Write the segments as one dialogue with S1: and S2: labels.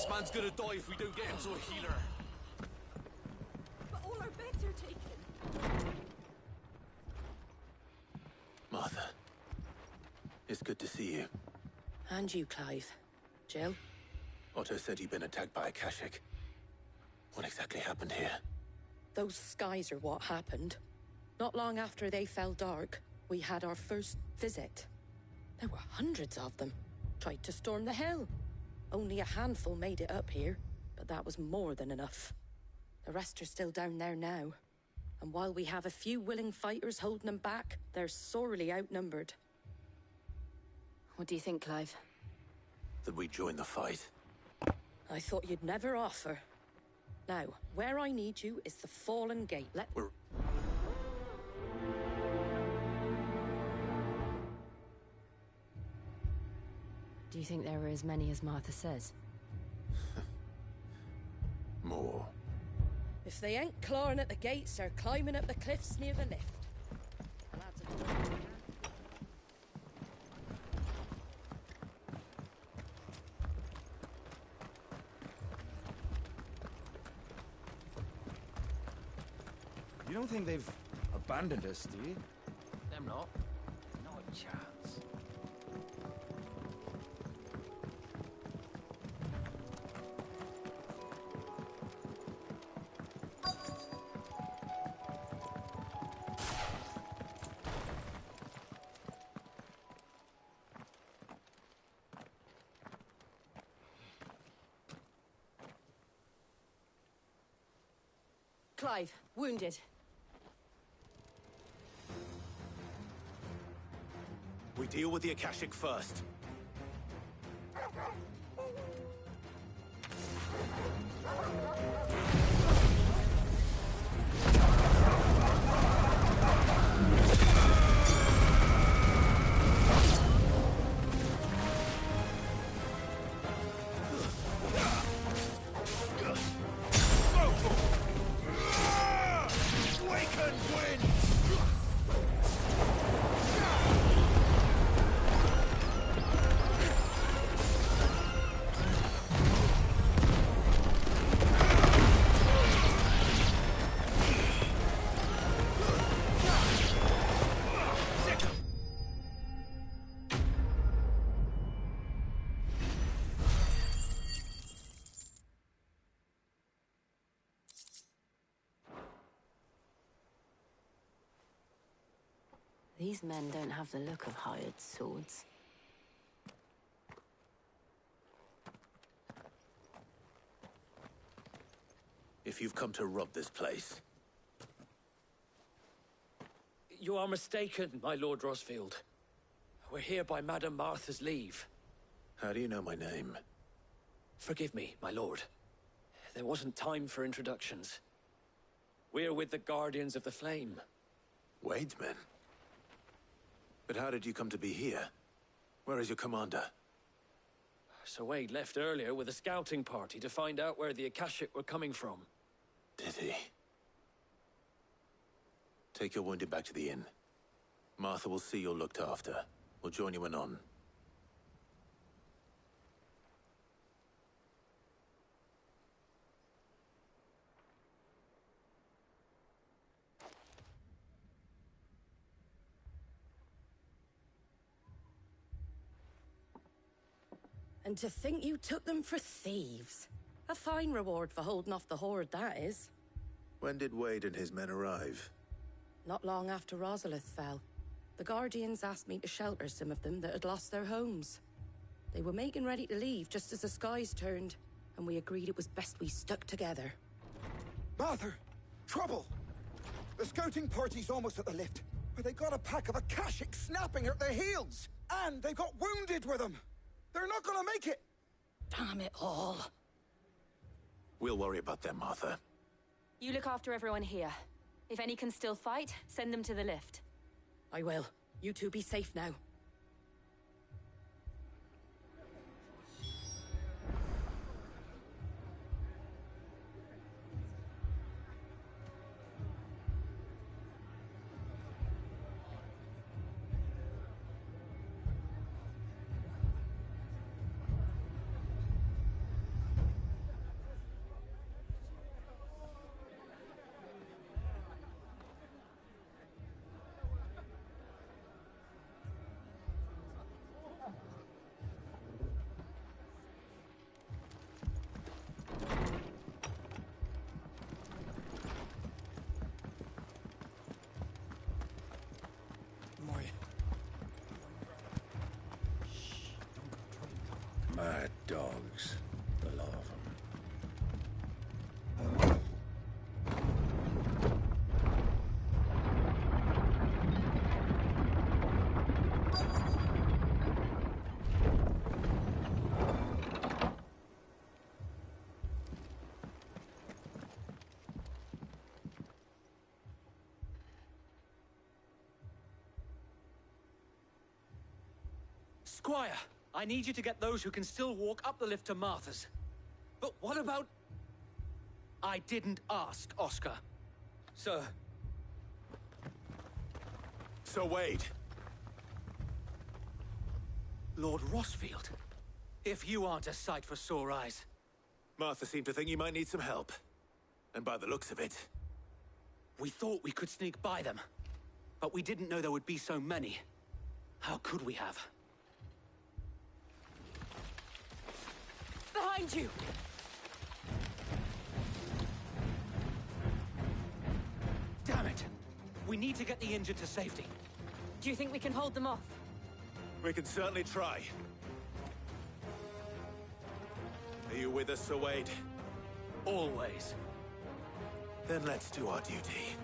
S1: This man's gonna die if we don't get him to a healer.
S2: But all our beds are taken.
S3: Martha. It's good to see you.
S4: And you, Clive. Jill?
S3: Otto said you'd been attacked by a Akashic. What exactly happened here?
S4: Those skies are what happened. Not long after they fell dark, we had our first visit. There were hundreds of them. Tried to storm the hill. Only a handful made it up here, but that was more than enough. The rest are still down there now. And while we have a few willing fighters holding them back, they're sorely outnumbered.
S2: What do you think, Clive?
S3: That we join the fight.
S4: I thought you'd never offer. Now, where I need you is the Fallen Gate.
S2: Do you think there are as many as Martha says?
S3: More.
S4: If they ain't clawing at the gates, they're climbing up the cliffs near the lift. Lads are doing what they can.
S5: You don't think they've abandoned us, do you?
S1: Them not. Not a chance.
S2: Clive, wounded.
S3: We deal with the Akashic first.
S2: These men don't have the look of hired swords.
S3: If you've come to rob this place,
S1: You are mistaken, my Lord Rosfield. We're here by Madame Martha's leave.
S3: how do you know my name?
S1: Forgive me, my lord. There wasn't time for introductions. We're with the Guardians of the Flame.
S3: Wade's men? But how did you come to be here? Where is your commander?
S1: Sir Wade left earlier with a scouting party to find out where the Akashic were coming from.
S3: Did he? Take your wounded back to the inn. Martha will see you're looked after. We'll join you anon.
S4: And to think you took them for thieves. A fine reward for holding off the horde, that is.
S3: When did Wade and his men arrive?
S4: Not long after Rosalith fell. The Guardians asked me to shelter some of them that had lost their homes. They were making ready to leave just as the skies turned, and we agreed it was best we stuck together.
S5: Martha! Trouble! The scouting party's almost at the lift, but they got a pack of Akashic snapping at their heels! And they've got wounded with them! They're not gonna make it!
S4: Damn it all.
S3: We'll worry about them, Martha.
S2: You look after everyone here. If any can still fight, send them to the lift.
S4: I will. You two be safe now.
S3: Mad dogs. The lot of them.
S1: Squire, I need you to get those who can still walk up the lift to Martha's. But what about... I didn't ask, Oscar. Sir.
S3: So Wade.
S1: Lord Rossfield. If you aren't a sight for sore eyes.
S3: Martha seemed to think you might need some help. And by the looks of it...
S1: We thought we could sneak by them. But we didn't know there would be so many. How could we have?
S2: Behind you!
S1: Damn it! We need to get the injured to safety.
S2: Do you think we can hold them off?
S3: We can certainly try. Are you with us, Sir Wade?
S1: Always.
S3: Then let's do our duty.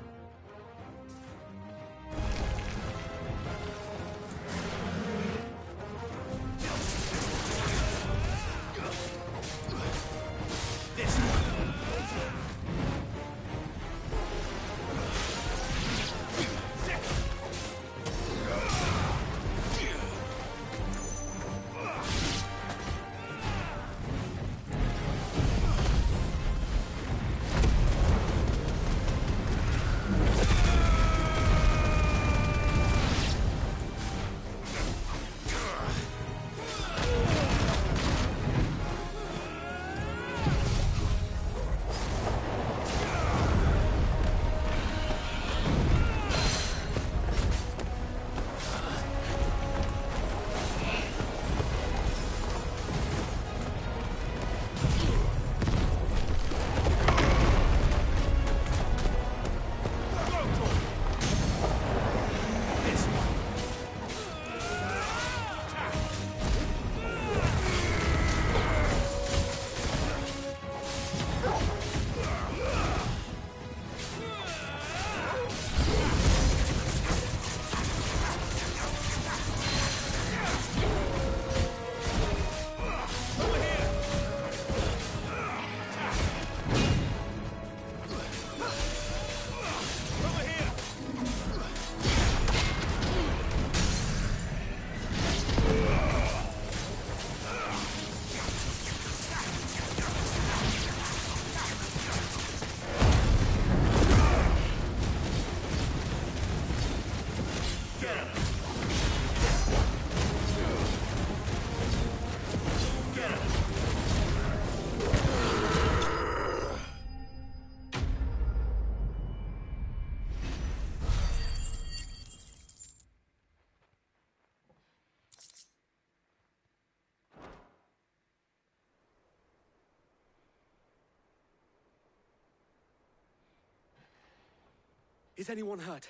S1: Is anyone hurt?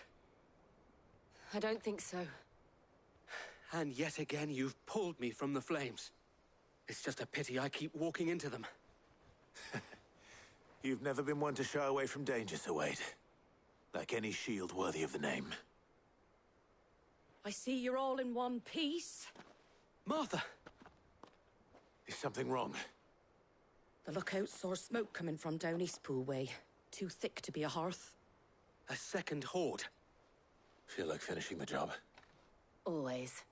S2: I don't think so.
S1: And yet again, you've pulled me from the flames. It's just a pity I keep walking into them.
S3: You've never been one to shy away from danger, Sir Wade. Like any shield worthy of the name.
S4: I see you're all in one piece.
S1: Martha!
S3: Is something wrong?
S4: The lookout saw smoke coming from down Eastpool way. Too thick to be a hearth.
S1: A second horde.
S3: Feel like finishing the job.
S2: Always.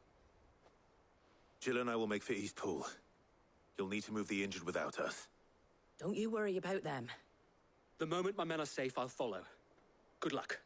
S3: Jill and I will make for Eastpool. You'll need to move the injured without us.
S4: Don't you worry about them.
S1: The moment my men are safe, I'll follow. Good luck.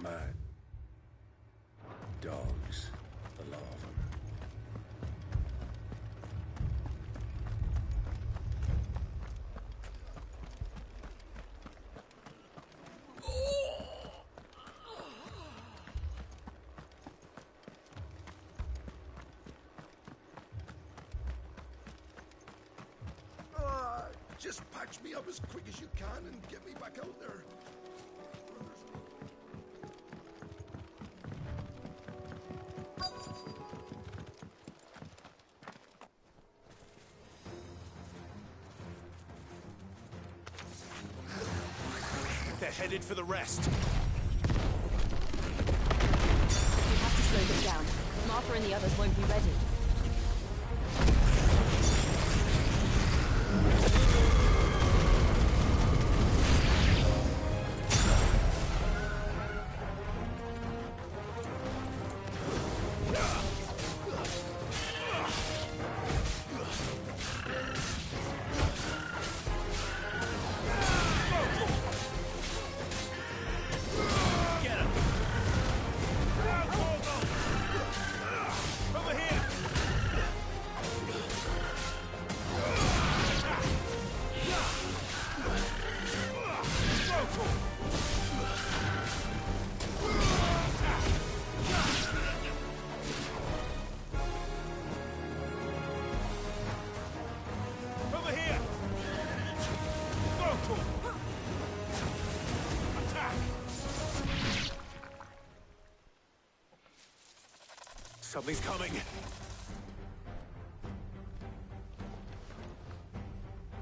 S3: Mad
S6: Just patch me up as quick as you can and get me back out there.
S3: They're headed for the rest.
S2: We have to slow them down. Martha and the others won't be ready.
S3: Something's coming.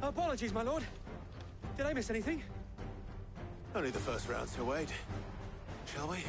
S1: Apologies, my lord. Did I miss anything?
S3: Only the first round, so wait. Shall we?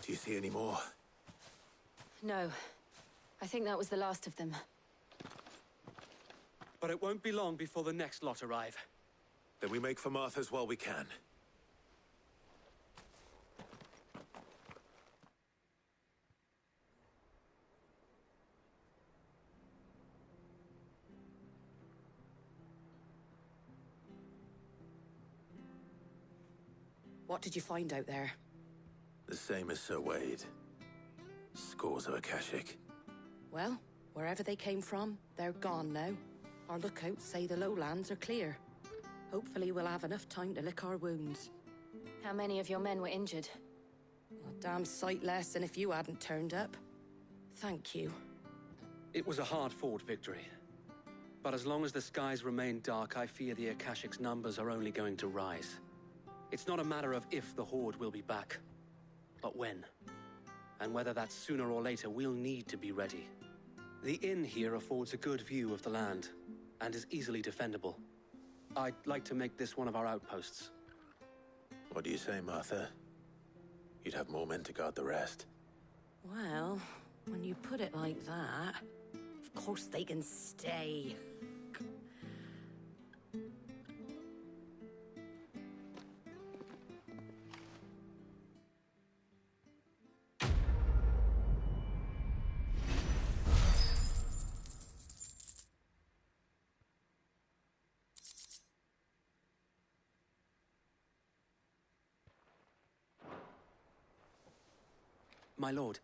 S3: Do you see any more?
S2: No. I think that was the last of them.
S1: But it won't be long before the next lot arrive.
S3: Then we make for Martha's while we can.
S4: What did you find out there?
S3: The same as Sir Wade. Scores of Akashic.
S4: Well, wherever they came from, they're gone now. Our lookouts say the lowlands are clear. Hopefully we'll have enough time to lick our wounds.
S2: How many of your men were injured?
S4: A damn sight less than if you hadn't turned up. Thank you.
S1: It was a hard-fought victory. But as long as the skies remain dark, I fear the Akashic's numbers are only going to rise. It's not a matter of if the Horde will be back, but when. And whether that's sooner or later, we'll need to be ready. The inn here affords a good view of the land, and is easily defendable. I'd like to make this one of our outposts.
S3: What do you say, Martha? You'd have more men to guard the rest.
S4: Well, when you put it like that, of course they can stay.
S1: My lord,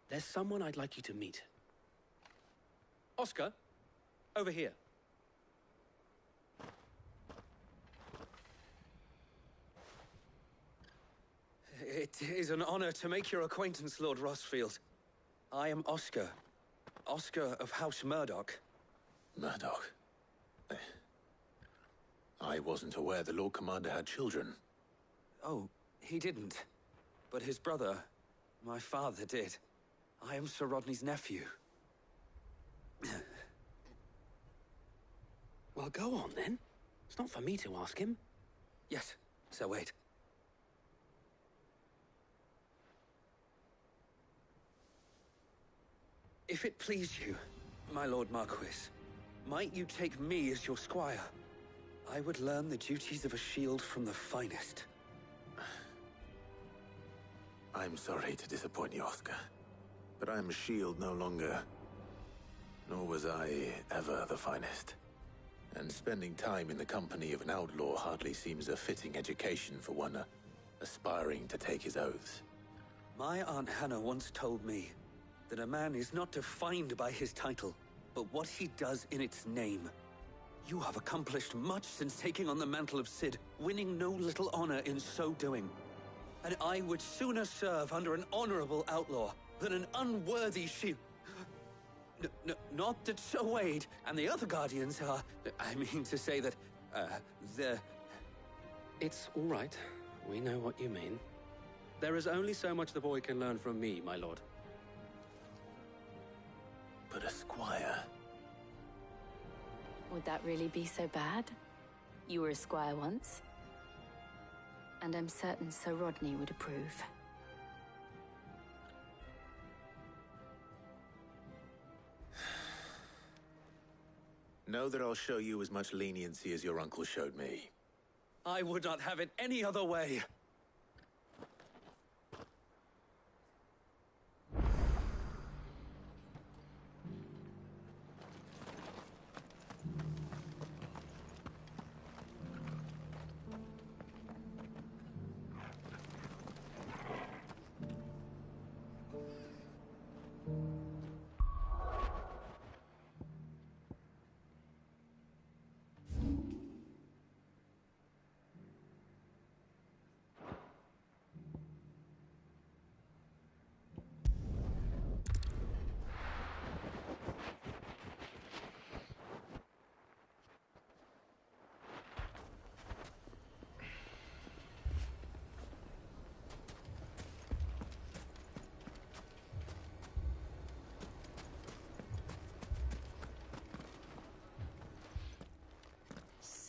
S1: there's someone I'd like you to meet. Oscar, over here. It is an honor to make your acquaintance, Lord Rossfield. I am Oscar. Oscar of House Murdoch.
S3: Murdoch? I wasn't aware the Lord Commander had children.
S1: Oh, he didn't. But his brother, my father, did. I am Sir Rodney's nephew. Well, go on, then. It's not for me to ask him. Yes, Sir Wade. If it please you, my Lord Marquis, might you take me as your squire? I would learn the duties of a shield from the finest.
S3: I'm sorry to disappoint you, Oscar, but I'm a shield no longer. Nor was I ever the finest. And spending time in the company of an outlaw hardly seems a fitting education for one aspiring to take his oaths.
S1: My Aunt Hannah once told me that a man is not defined by his title, but what he does in its name. You have accomplished much since taking on the mantle of Cid, winning no little honor in so doing. And I would sooner serve under an honorable outlaw than an unworthy shield. Not that Sir Wade and the other Guardians are... I mean to say that, they're... It's all right. We know what you mean. There is only so much the boy can learn from me, my lord.
S3: But a squire...
S2: Would that really be so bad? You were a squire once. And I'm certain Sir Rodney would approve.
S3: Know that I'll show you as much leniency as your uncle showed me.
S1: I would not have it any other way.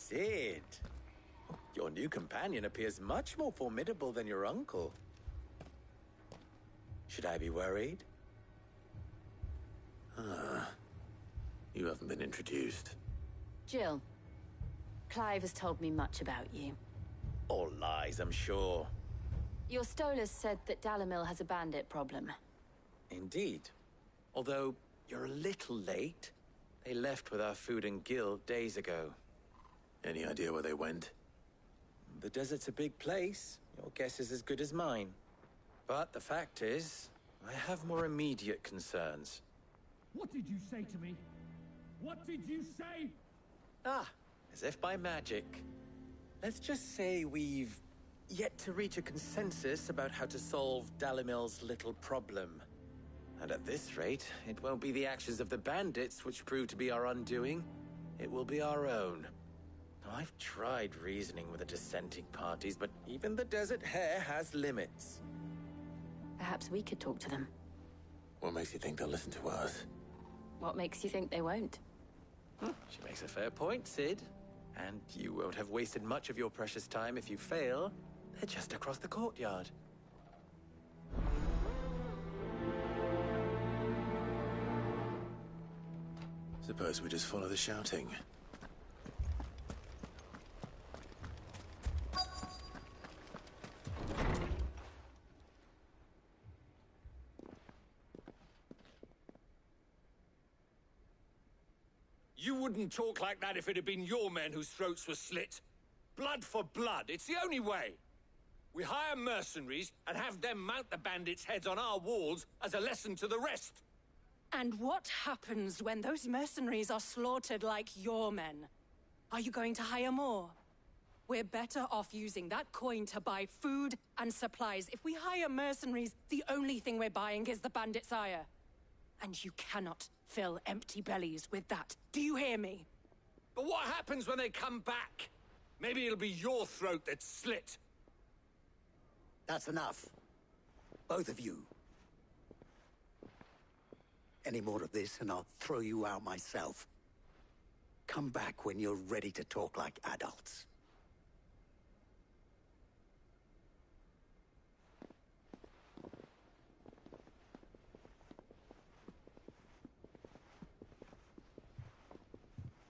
S7: Cid, your new companion appears much more formidable than your uncle. Should I be worried?
S3: You haven't been introduced.
S2: Jill, Clive has told me much about you.
S7: All lies, I'm sure.
S2: Your Stolas said that Dalamil has a bandit problem.
S7: Indeed. Although, you're a little late. They left with our food and guild days ago.
S3: Any idea where they went?
S7: The desert's a big place. Your guess is as good as mine. But the fact is, I have more immediate concerns.
S8: What did you say to me? What did you say?
S7: Ah, as if by magic. Let's just say we've yet to reach a consensus about how to solve Dalamil's little problem. And at this rate, it won't be the actions of the bandits which prove to be our undoing. It will be our own. Now, I've tried reasoning with the dissenting parties, but even the Desert Hare has limits.
S2: Perhaps we could talk to them.
S3: What makes you think they'll listen to us?
S2: What makes you think they won't?
S7: She makes a fair point, Cid. And you won't have wasted much of your precious time if you fail. They're just across the courtyard.
S3: Suppose we just follow the shouting.
S8: You wouldn't talk like that if it had been your men whose throats were slit. Blood for blood, it's the only way.
S9: We hire mercenaries and have them mount the bandits' heads on our walls as a lesson to the rest.
S10: And what happens when those mercenaries are slaughtered like your men? Are you going to hire more? We're better off using that coin to buy food and supplies. If we hire mercenaries, the only thing we're buying is the bandits' ire. And you cannot fill empty bellies with that. Do you hear me?
S9: But what happens when they come back? Maybe it'll be your throat that's slit.
S11: That's enough. Both of you. Any more of this and I'll throw you out myself. Come back when you're ready to talk like adults.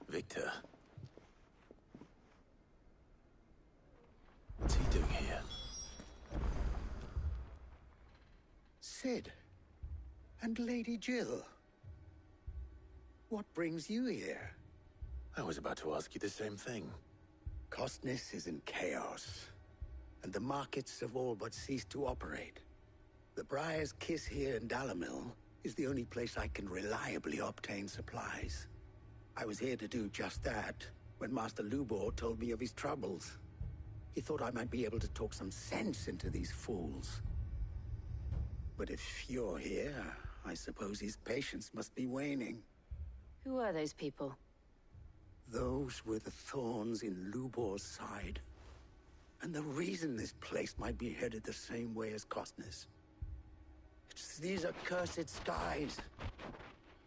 S3: Victor. What's he doing here?
S11: Sid. And Lady Jill. What brings you here?
S3: I was about to ask you the same thing.
S11: Costness is in chaos, and the markets have all but ceased to operate. The Briar's Kiss here in Dalimil is the only place I can reliably obtain supplies. I was here to do just that when Master Lubor told me of his troubles. He thought I might be able to talk some sense into these fools. But if you're here, I suppose his patience must be waning.
S2: Who are those people?
S11: Those were the thorns in Lubor's side. And the reason this place might be headed the same way as Costness. It's these accursed skies.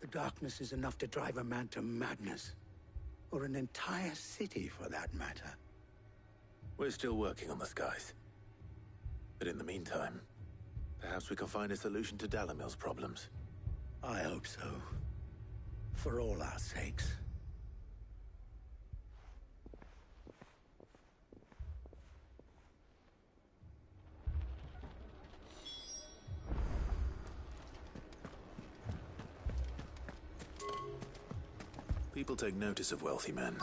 S11: The darkness is enough to drive a man to madness. Or an entire city, for that matter.
S3: We're still working on the skies. But in the meantime, perhaps we can find a solution to Dalimil's problems.
S11: I hope so. For all our sakes.
S3: People take notice of wealthy men.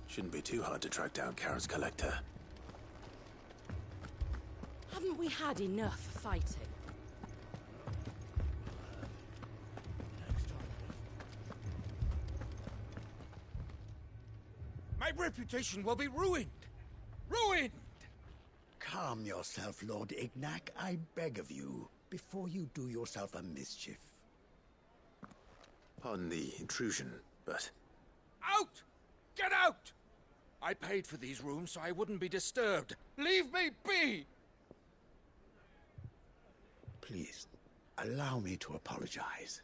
S3: Shouldn't be too hard to track down Karen's collector.
S4: Haven't we had enough fighting?
S5: My reputation will be ruined! Ruined!
S11: Calm yourself, Lord Ignac, I beg of you, before you do yourself a mischief.
S3: Pardon the intrusion, but...
S5: Out! Get out! I paid for these rooms so I wouldn't be disturbed. Leave me be!
S11: Please, allow me to apologize.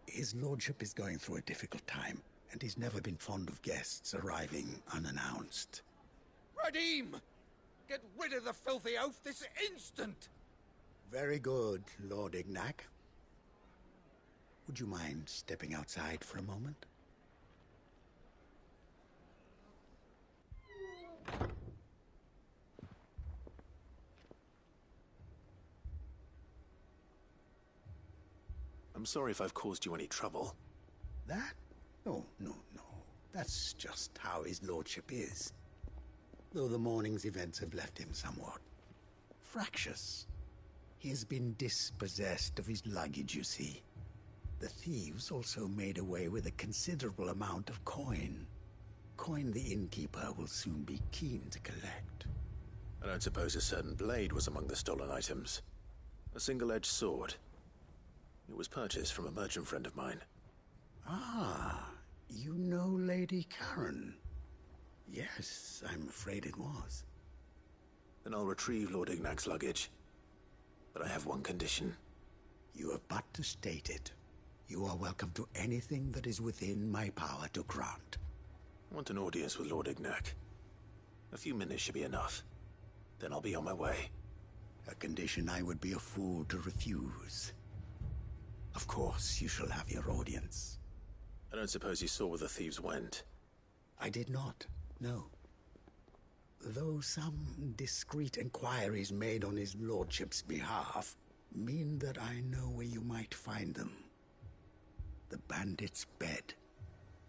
S11: His lordship is going through a difficult time, and he's never been fond of guests arriving unannounced.
S5: Radim! Get rid of the filthy oaf this instant!
S11: Very good, Lord Ignac. Would you mind stepping outside for a moment?
S3: I'm sorry if I've caused you any trouble.
S11: That? Oh, no. That's just how his lordship is. Though the morning's events have left him somewhat fractious. He has been dispossessed of his luggage, you see. The thieves also made away with a considerable amount of coin. Coin the innkeeper will soon be keen to collect.
S3: I don't suppose a certain blade was among the stolen items. A single-edged sword. It was purchased from a merchant friend of mine.
S11: Ah, you know Lady Karen. Yes, I'm afraid it was.
S3: Then I'll retrieve Lord Ignac's luggage. But I have one condition.
S11: You have but to state it. You are welcome to anything that is within my power to grant.
S3: I want an audience with Lord Ignac. A few minutes should be enough. Then I'll be on my way.
S11: A condition I would be a fool to refuse. Of course, you shall have your audience.
S3: I don't suppose you saw where the thieves went.
S11: I did not, no. Though some discreet inquiries made on his lordship's behalf mean that I know where you might find them. The bandit's bed.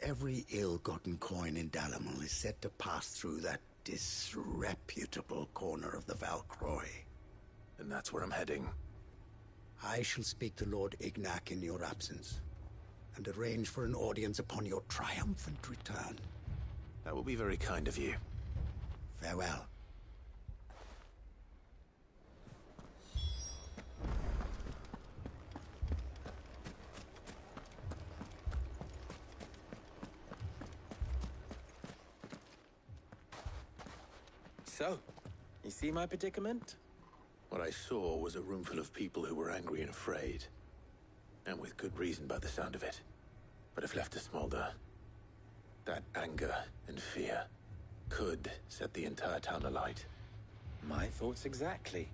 S11: Every ill-gotten coin in Dalimil is said to pass through that disreputable corner of the Valcroy.
S3: And that's where I'm heading.
S11: I shall speak to Lord Ignac in your absence, and arrange for an audience upon your triumphant return.
S3: That will be very kind of you.
S11: Farewell.
S7: So, you see my predicament?
S3: What I saw was a room full of people who were angry and afraid. And with good reason by the sound of it. But if left to smolder, that anger and fear could set the entire town alight.
S7: My thoughts exactly.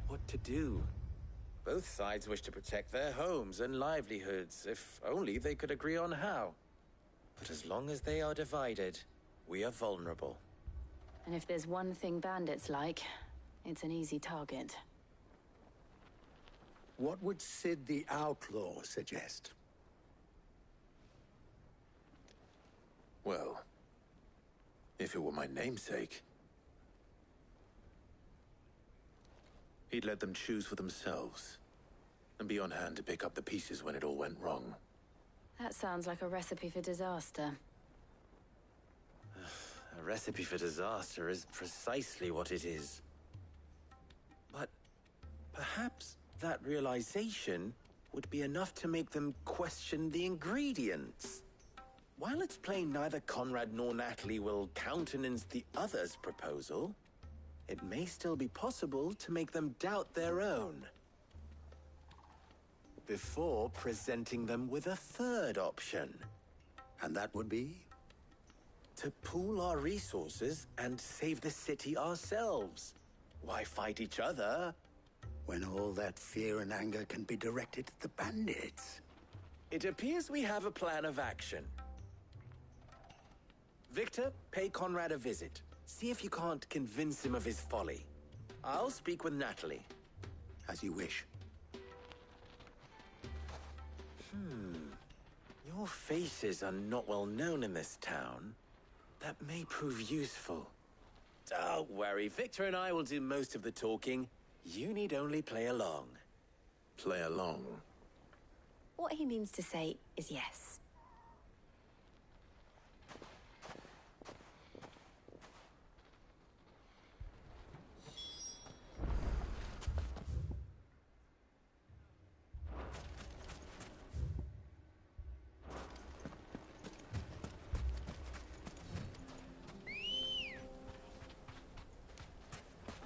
S7: What to do? Both sides wish to protect their homes and livelihoods, if only they could agree on how. But as long as they are divided, we are vulnerable.
S2: And if there's one thing bandits like, it's an easy target.
S11: What would Sid the Outlaw suggest?
S3: Well, if it were my namesake, he'd let them choose for themselves, and be on hand to pick up the pieces when it all went wrong.
S2: That sounds like a recipe for disaster.
S7: A recipe for disaster is precisely what it is. But perhaps that realization would be enough to make them question the ingredients. While it's plain neither Conrad nor Natalie will countenance the other's proposal, it may still be possible to make them doubt their own. Before presenting them with a third option.
S11: And that would be?
S7: To pool our resources and save the city ourselves. Why fight each other?
S11: When all that fear and anger can be directed at the bandits.
S7: It appears we have a plan of action. Victor, pay Conrad a visit. See if you can't convince him of his folly. I'll speak with Natalie.
S11: As you wish.
S7: Your faces are not well known in this town. That may prove useful. Don't worry, Victor and I will do most of the talking. You need only play along.
S3: Play along?
S2: What he means to say is yes.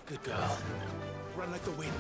S3: Good girl. Run like the wind.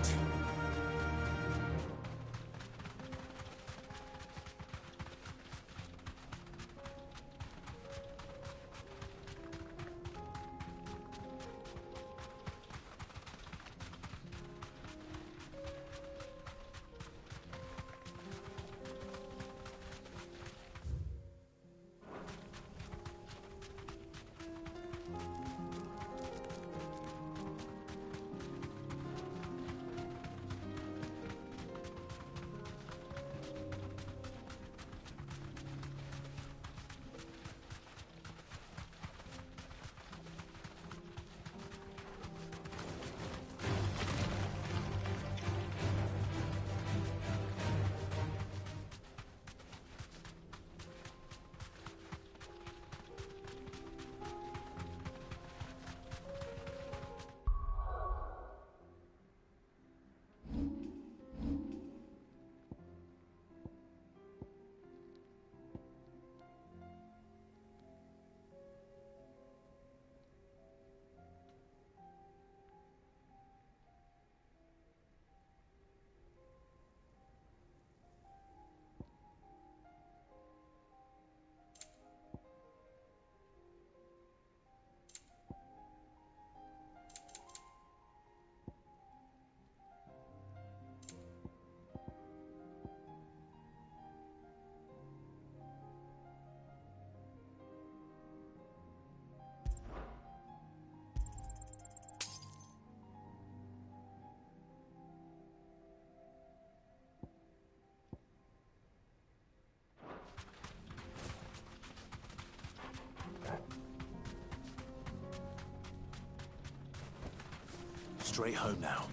S3: straight home now.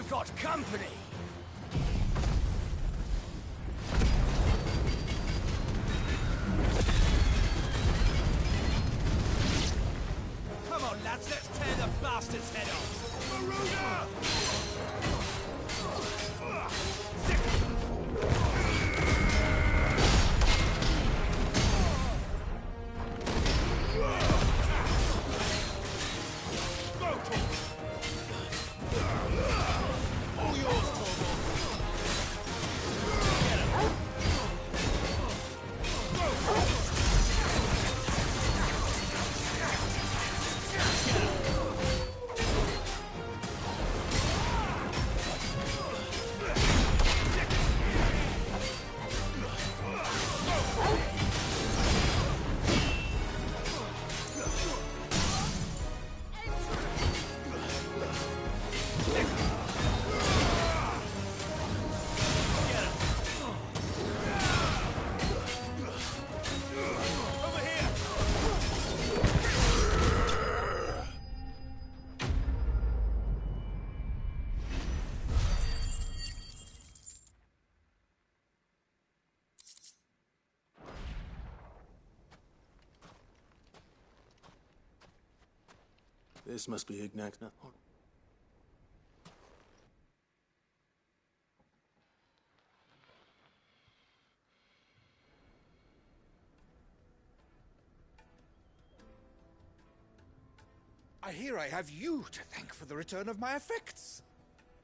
S9: Got company! Come on, lads, let's tear the bastard's head off! Maruna! All yours!
S3: This must be Ignax.
S12: I hear I have you to thank for the return of my effects.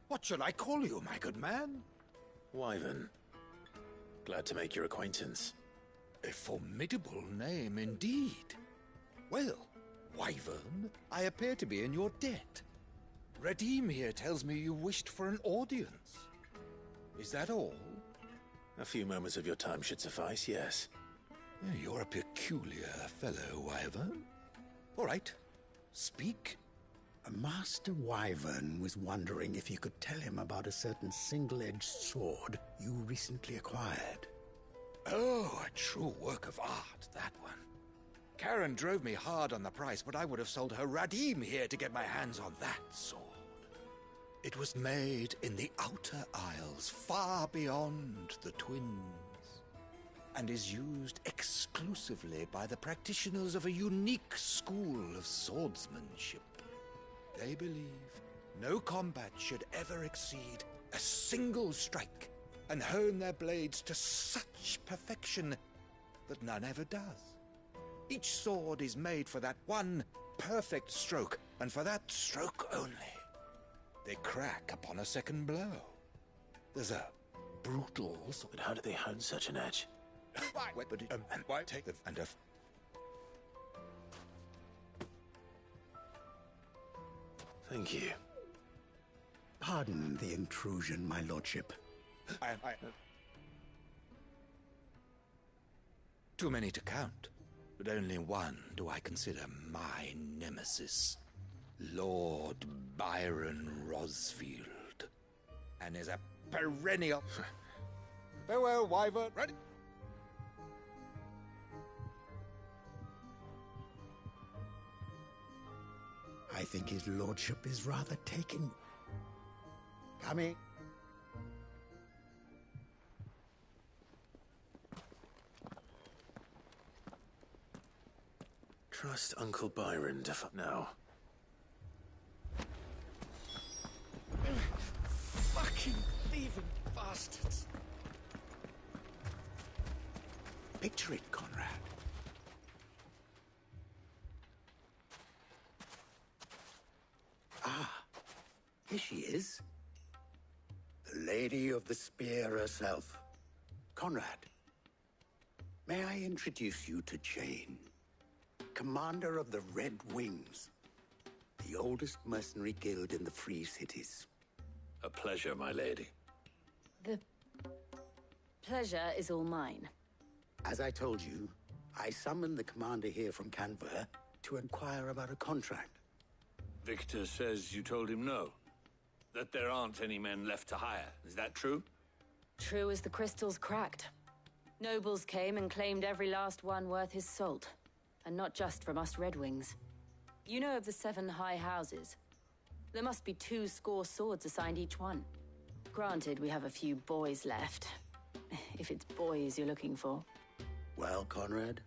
S12: What shall I call you, my good man?
S3: Wyvern. Glad to make your acquaintance.
S12: A formidable name indeed. Well, Wyvern, I appear to be in your debt. Redeem here tells me you wished for an audience. Is that all?
S3: A few moments of your time should suffice, yes.
S12: You're a peculiar fellow, Wyvern. All right. Speak.
S11: Master Wyvern was wondering if you could tell him about a certain single-edged sword you recently acquired.
S12: Oh, a true work of art, that one. Karen drove me hard on the price, but I would have sold her Radim here to get my hands on that sword. It was made in the Outer Isles, far beyond the Twins, and is used exclusively by the practitioners of a unique school of swordsmanship. They believe no combat should ever exceed a single strike, and hone their blades to such perfection that none ever does. Each sword is made for that one perfect stroke, and for that stroke only. They crack upon a second blow. There's a brutal...
S3: But how do they hone such an edge?
S12: Why take the...
S3: Thank you.
S11: Pardon the intrusion, my lordship.
S12: Too many to count, but only one do I consider my nemesis. Lord Byron Rosfield. And is a perennial... Farewell, Wyvern. Ready?
S11: I think his lordship is rather taken. Coming.
S3: Trust Uncle Byron to now.
S12: Fucking thieving bastards.
S11: Picture it, Conrad. Ah, here she is. The Lady of the Spear herself. Conrad, may I introduce you to Jane, commander of the Red Wings, the oldest mercenary guild in the Free Cities.
S9: A pleasure, my lady.
S2: The pleasure is all mine.
S11: As I told you, I summoned the commander here from Canver to inquire about a contract.
S9: Victor says you told him no. That there aren't any men left to hire. Is that true?
S2: True as the crystals cracked. Nobles came and claimed every last one worth his salt. And not just from us Red Wings. You know of the 7 high houses? There must be 2 swords assigned each one. Granted, we have a few boys left. If it's boys you're looking for.
S11: Well, Conrad,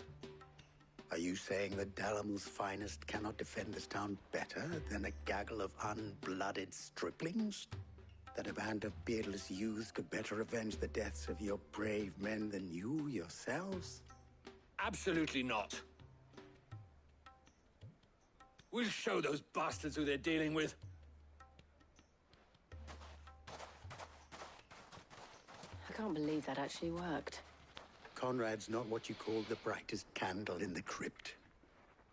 S11: are you saying that Dalamil's finest cannot defend this town better than a gaggle of unblooded striplings? That a band of beardless youths could better avenge the deaths of your brave men than you yourselves?
S9: Absolutely not. We'll show those bastards who they're dealing with.
S2: I can't believe that actually worked.
S11: Conrad's not what you call the brightest candle in the crypt.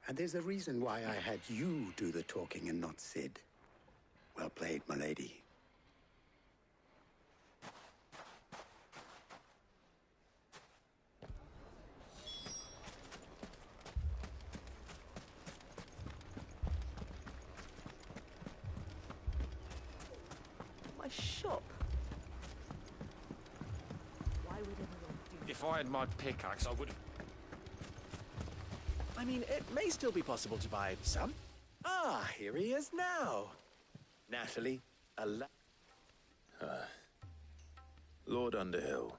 S11: And there's a reason why I had you do the talking and not Sid. Well played, my lady.
S13: My shop. Why would anyone do
S7: If I had my pickaxe, I would have...
S14: I mean, it may still be possible to buy some. Ah, here he is now. Natalie,
S3: Lord Underhill.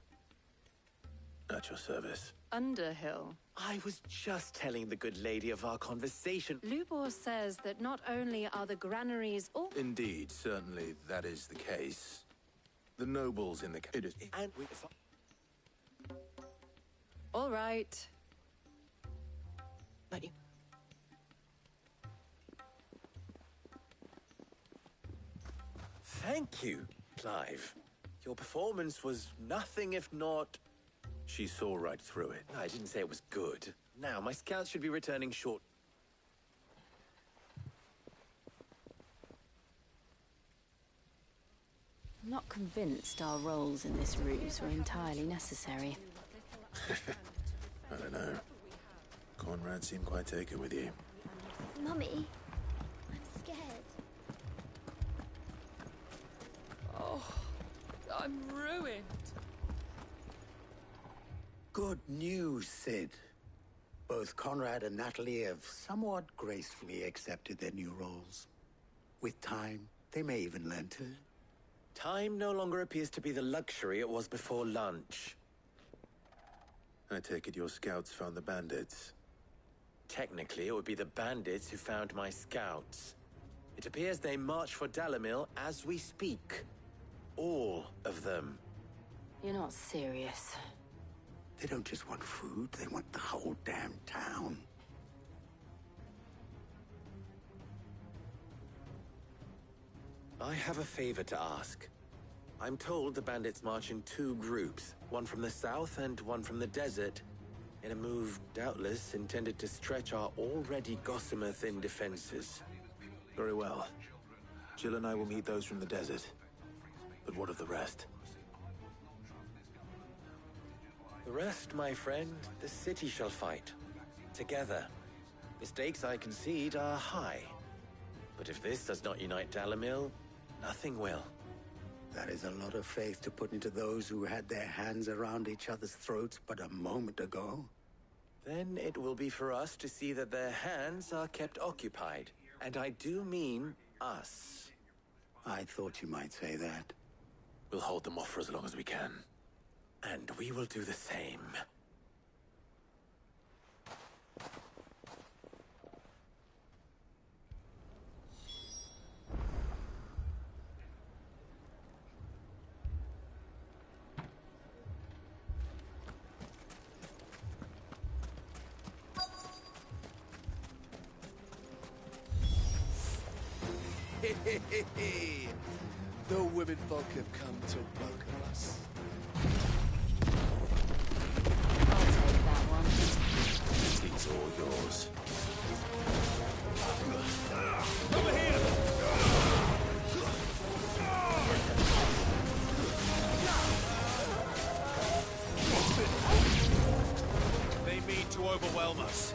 S3: At your service.
S10: Underhill.
S14: I was just telling the good lady of our conversation.
S10: Lubor says that not only are the granaries all...
S3: Indeed, certainly that is the case. The nobles in the... It is...
S14: And we...
S10: All right.
S14: Thank you, Clive. Your performance was nothing if not...
S3: She saw right through it.
S14: I didn't say it was good. Now, my scouts should be returning short.
S2: I'm not convinced our roles in this ruse were entirely necessary.
S3: I don't know. Conrad seemed quite taken with you.
S15: Mummy, I'm scared.
S13: Oh, I'm ruined.
S11: Good news, Sid. Both Conrad and Natalie have somewhat gracefully accepted their new roles. With time, they may even learn to...
S14: Time no longer appears to be the luxury it was before lunch.
S3: I take it your scouts found the bandits.
S14: Technically, it would be the bandits who found my scouts. It appears they march for Dalimil as we speak. All of them.
S2: You're not serious.
S11: They don't just want food, they want the whole damn town.
S14: I have a favor to ask. I'm told the bandits march in two groups, one from the south and one from the desert, in a move doubtless intended to stretch our already gossamer-thin defenses.
S3: Very well. Jill and I will meet those from the desert. But what of the rest?
S14: The rest, my friend, the city shall fight. Together. The stakes, I concede, are high. But if this does not unite Dalimil, nothing will.
S11: That is a lot of faith to put into those who had their hands around each other's throats but a moment ago.
S14: Then it will be for us to see that their hands are kept occupied. And I do mean us.
S11: I thought you might say that.
S3: We'll hold them off for as long as we can.
S14: And we will do the same.
S16: The women folk have come to welcome us.
S2: I'll take that one.
S3: It's all yours.
S9: Over here! They mean to overwhelm us.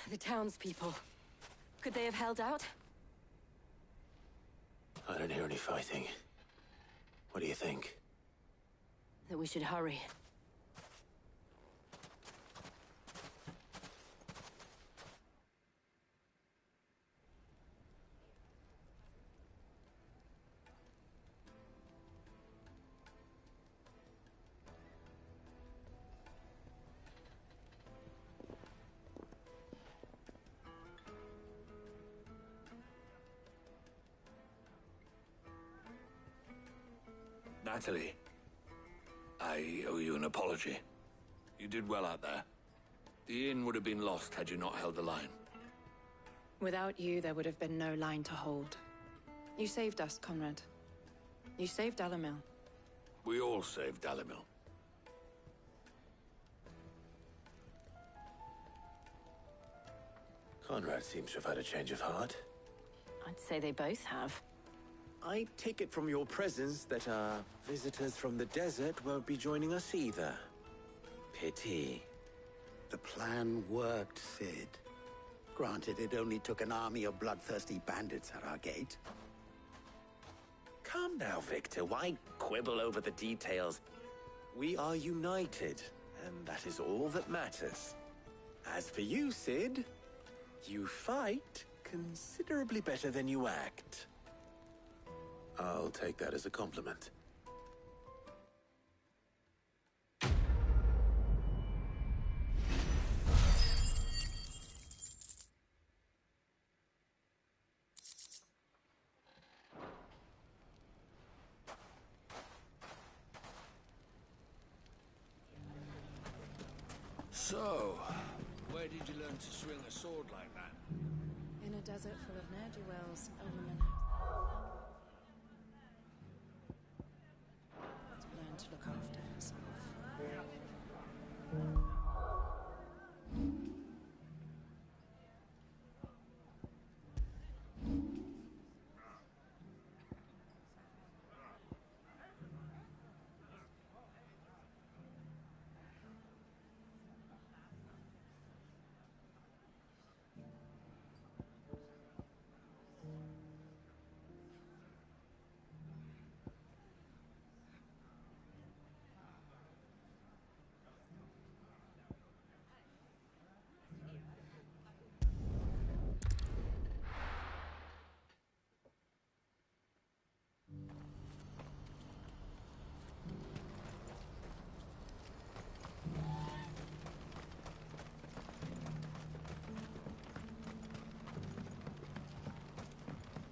S2: The townspeople. Could they have held out?
S3: I don't hear any fighting. What do you think?
S2: That we should hurry.
S9: Natalie, I owe you an apology. You did well out there. The inn would have been lost had you not held the line.
S17: Without you, there would have been no line to hold. You saved us, Conrad. You saved Dalimil.
S9: We all saved Dalimil.
S3: Conrad seems to have had a change of heart.
S2: I'd say they both have.
S14: I take it from your presence that our visitors from the desert won't be joining us either. Pity.
S11: The plan worked, Sid. Granted, it only took an army of bloodthirsty bandits at our gate.
S14: Come now, Victor. Why quibble over the details? We are united, and that is all that matters. As for you, Sid, you fight considerably better than you act.
S3: I'll take that as a compliment.
S9: So, where did you learn to swing a sword like that?
S17: In a desert full of ne'er-do-wells, Overman had to learn to look after himself.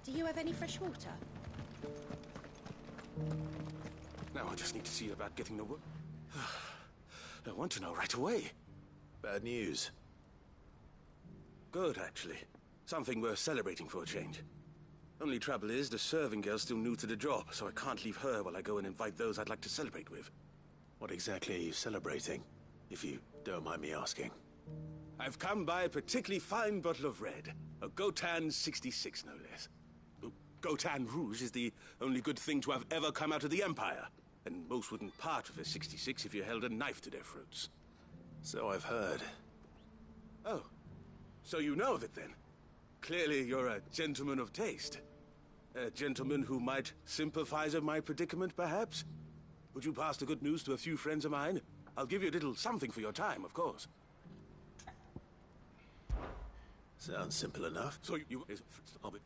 S18: Do you have any fresh water?
S19: Now I just need to see about getting the wood. I want to know right away.
S3: Bad news.
S19: Good, actually. Something worth celebrating for a change. Only trouble is, the serving girl's still new to the job, so I can't leave her while I go and invite those I'd like to celebrate with.
S3: What exactly are you celebrating, if you don't mind me asking?
S19: I've come by a particularly fine bottle of red. A Gotan 66, no less. Gotan Rouge is the only good thing to have ever come out of the Empire. And most wouldn't part with a 66 if you held a knife to their throats.
S3: So I've heard.
S19: Oh. So you know of it, then? Clearly you're a gentleman of taste. A gentleman who might sympathize with my predicament, perhaps? Would you pass the good news to a few friends of mine? I'll give you a little something for your time, of course.
S3: Sounds simple enough.
S19: So you... I'll be...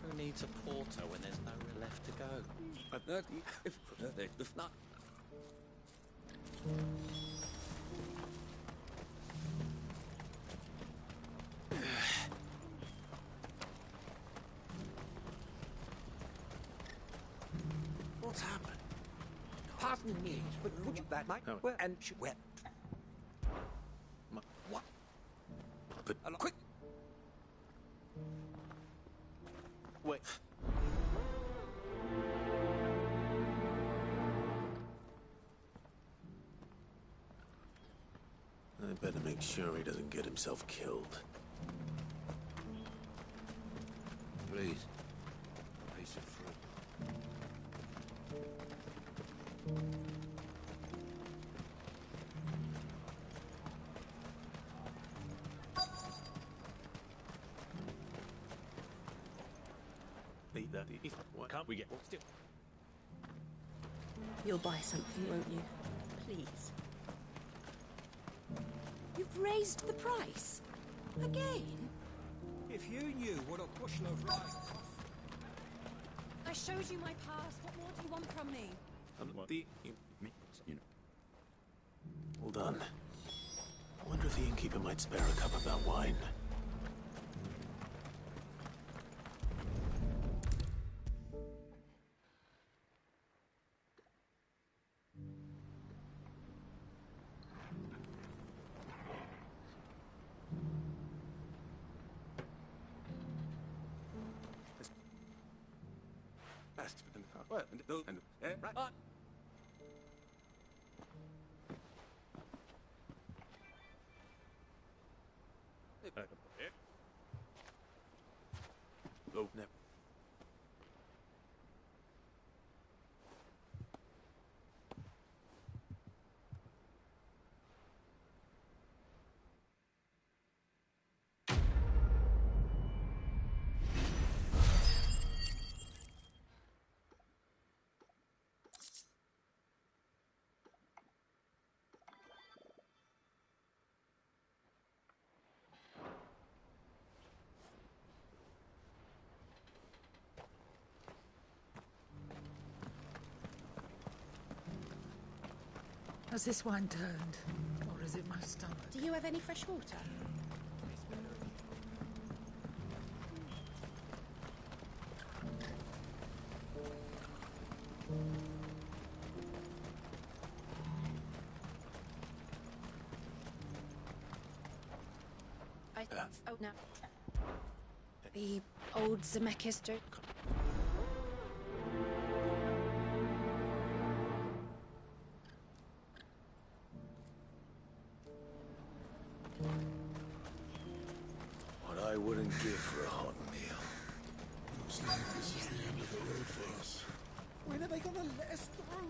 S7: Who needs a porter when there's nowhere left to go?
S9: If not...
S12: What's happened? Pardon me, but would you that might where and she went? What?
S3: But
S12: quick!
S3: Wait. I better make sure he doesn't get himself killed.
S12: Please. Piece of fruit.
S7: What can't we get?
S18: You'll buy something, won't you? Please. You've raised the price? Again?
S8: If you knew what a bushel of rye cost.
S10: I showed you my past. What more do you want from me?
S3: Well done. I wonder if the innkeeper might spare a cup of that wine.
S19: Oh, no.
S20: Has this wine turned? Or is it my stomach?
S18: Do you have any fresh water? Oh, no. The old Zemeckis joke.
S3: What I wouldn't give for a hot meal.
S6: Looks like this is the end of the road for us.
S16: When are they gonna let us through?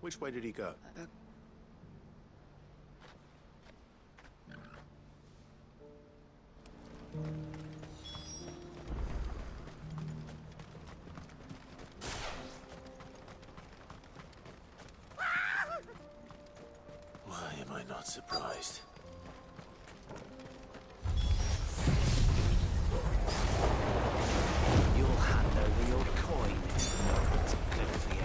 S3: Which way did he go? Why am I not surprised?
S11: You'll hand over your coin. It's good for you.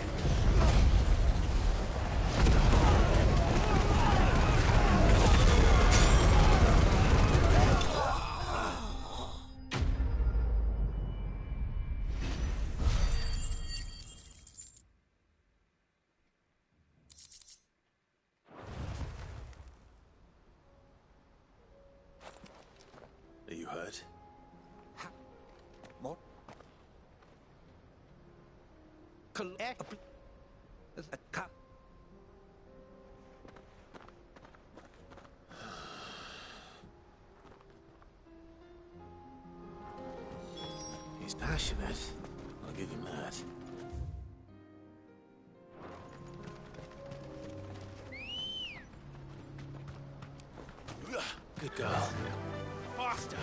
S3: Are you hurt?
S16: What?
S3: He's passionate. I'll give him that. Good girl.
S19: Faster!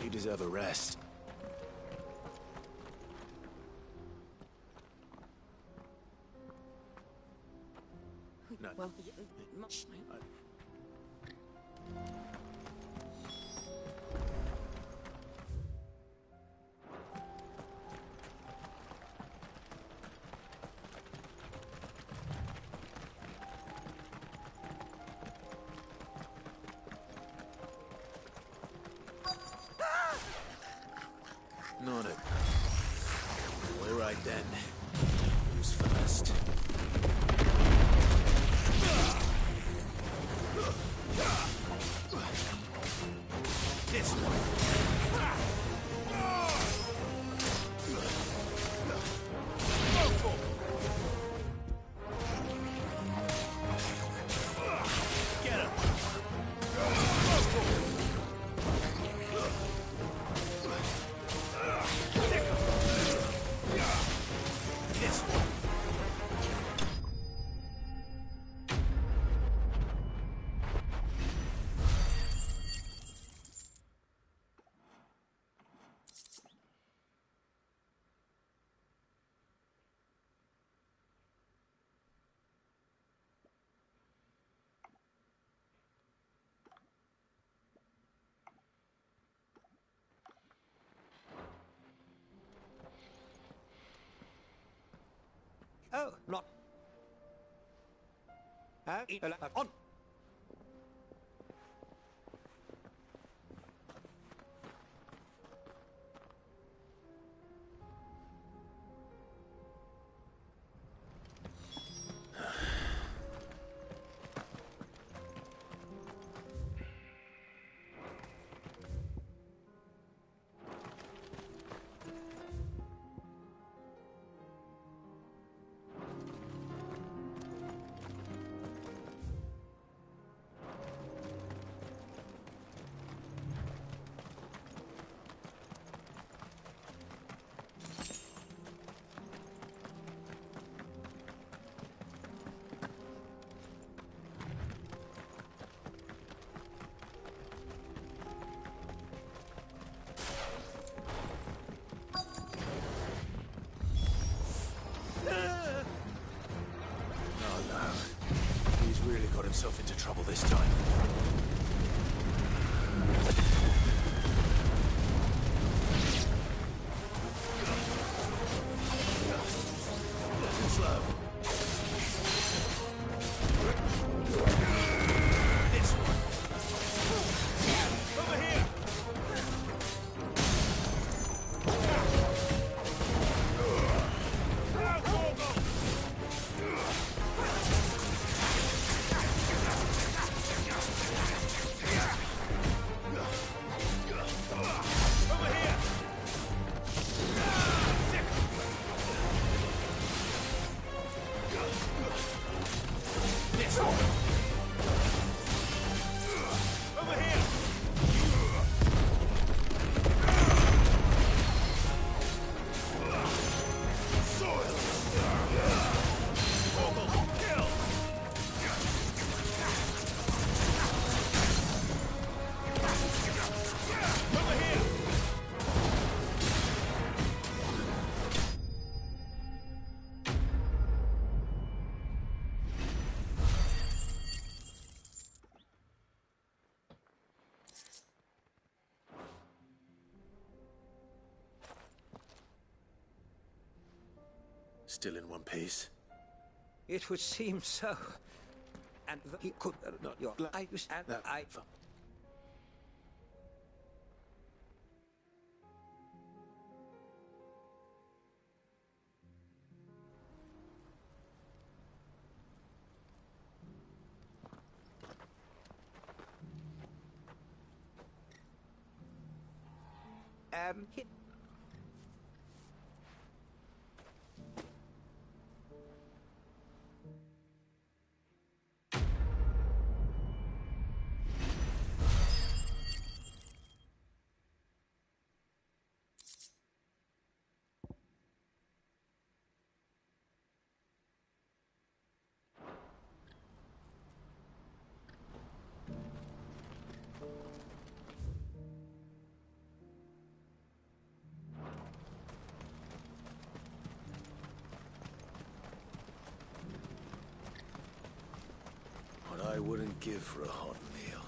S3: You deserve a rest. No.
S18: Well,
S21: Oh, not. On.
S3: Got himself into trouble this time. Slow. This one. Over here. Still in one piece?
S21: It would seem so. And he could not your lives and
S3: No,
S21: I. He
S3: What I wouldn't give for a hot meal.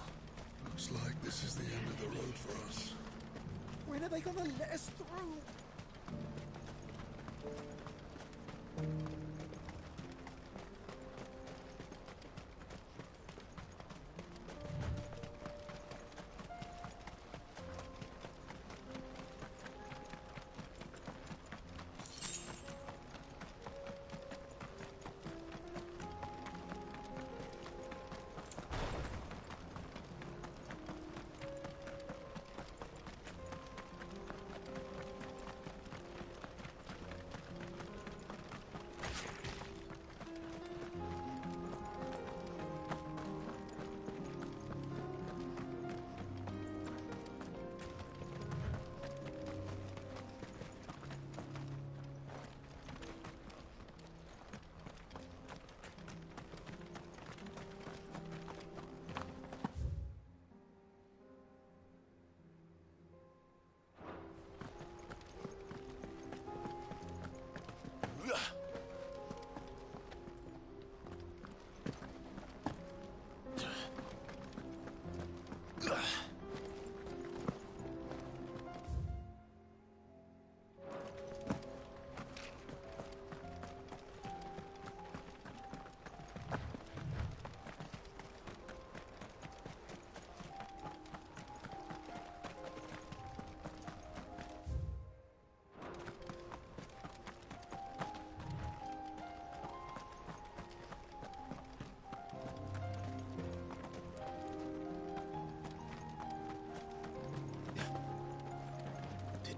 S6: Looks like this is the end of the road for us.
S16: When are they gonna let us through?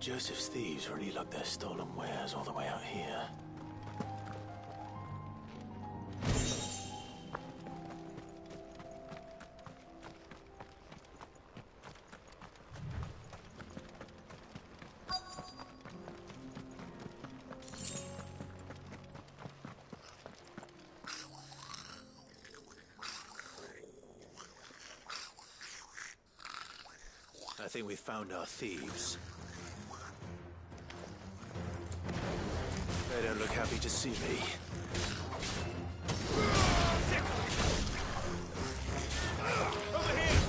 S3: Joseph's thieves really lugged their stolen wares all the way out here. I think we found our thieves. They don't look happy to see me. Over here!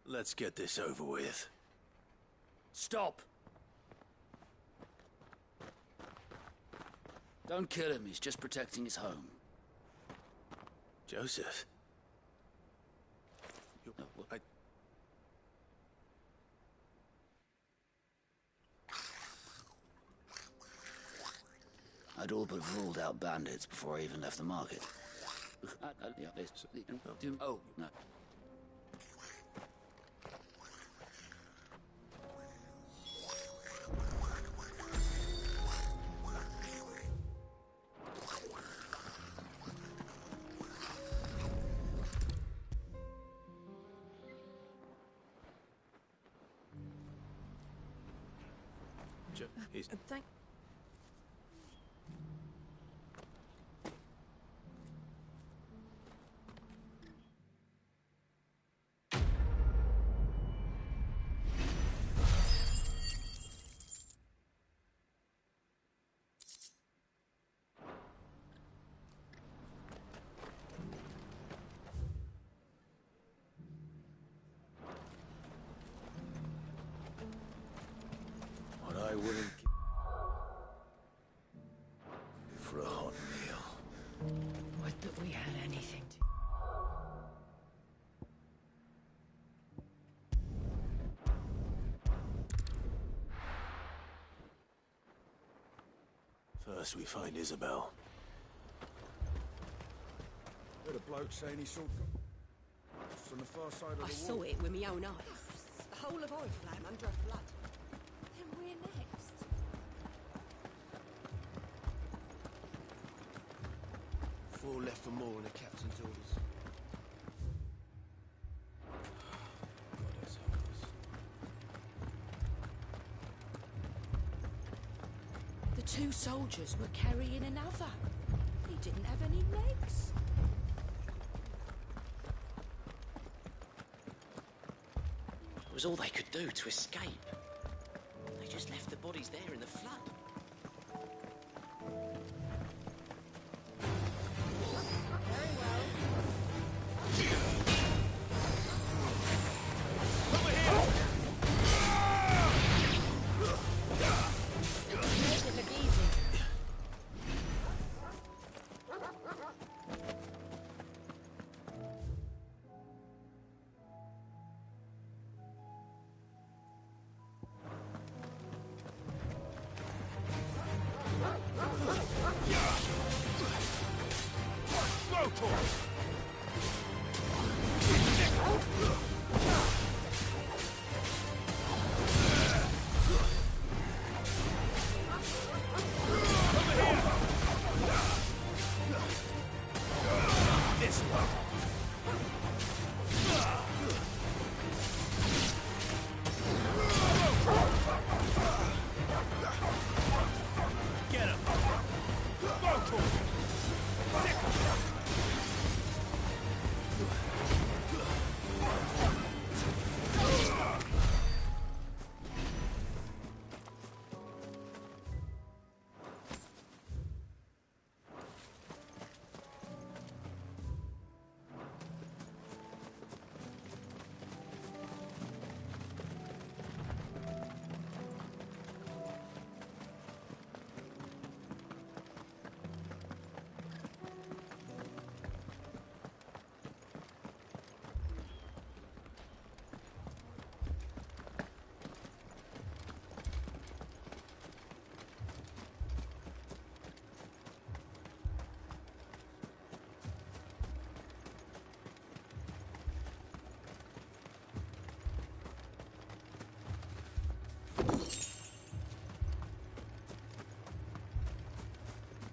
S3: Let's get this over with.
S1: Stop! Don't kill him, he's just protecting his home.
S3: Joseph?
S1: I'd all but ruled out bandits before I even left the market. Oh, no.
S4: Thank.
S3: What I wouldn't for a hot meal.
S18: Would that we had anything to...
S3: First we find Isabel.
S5: Heard a bloke saying he saw from the far side of the wall.
S10: I saw it with my own eyes. The whole of Oriflamme under a flood. Then we're next.
S16: Four left for more on the captain's orders. God, that's hopeless.
S18: The two soldiers were carrying another. He didn't have any legs.
S1: It was all they could do to escape. They just left the bodies there in the flood.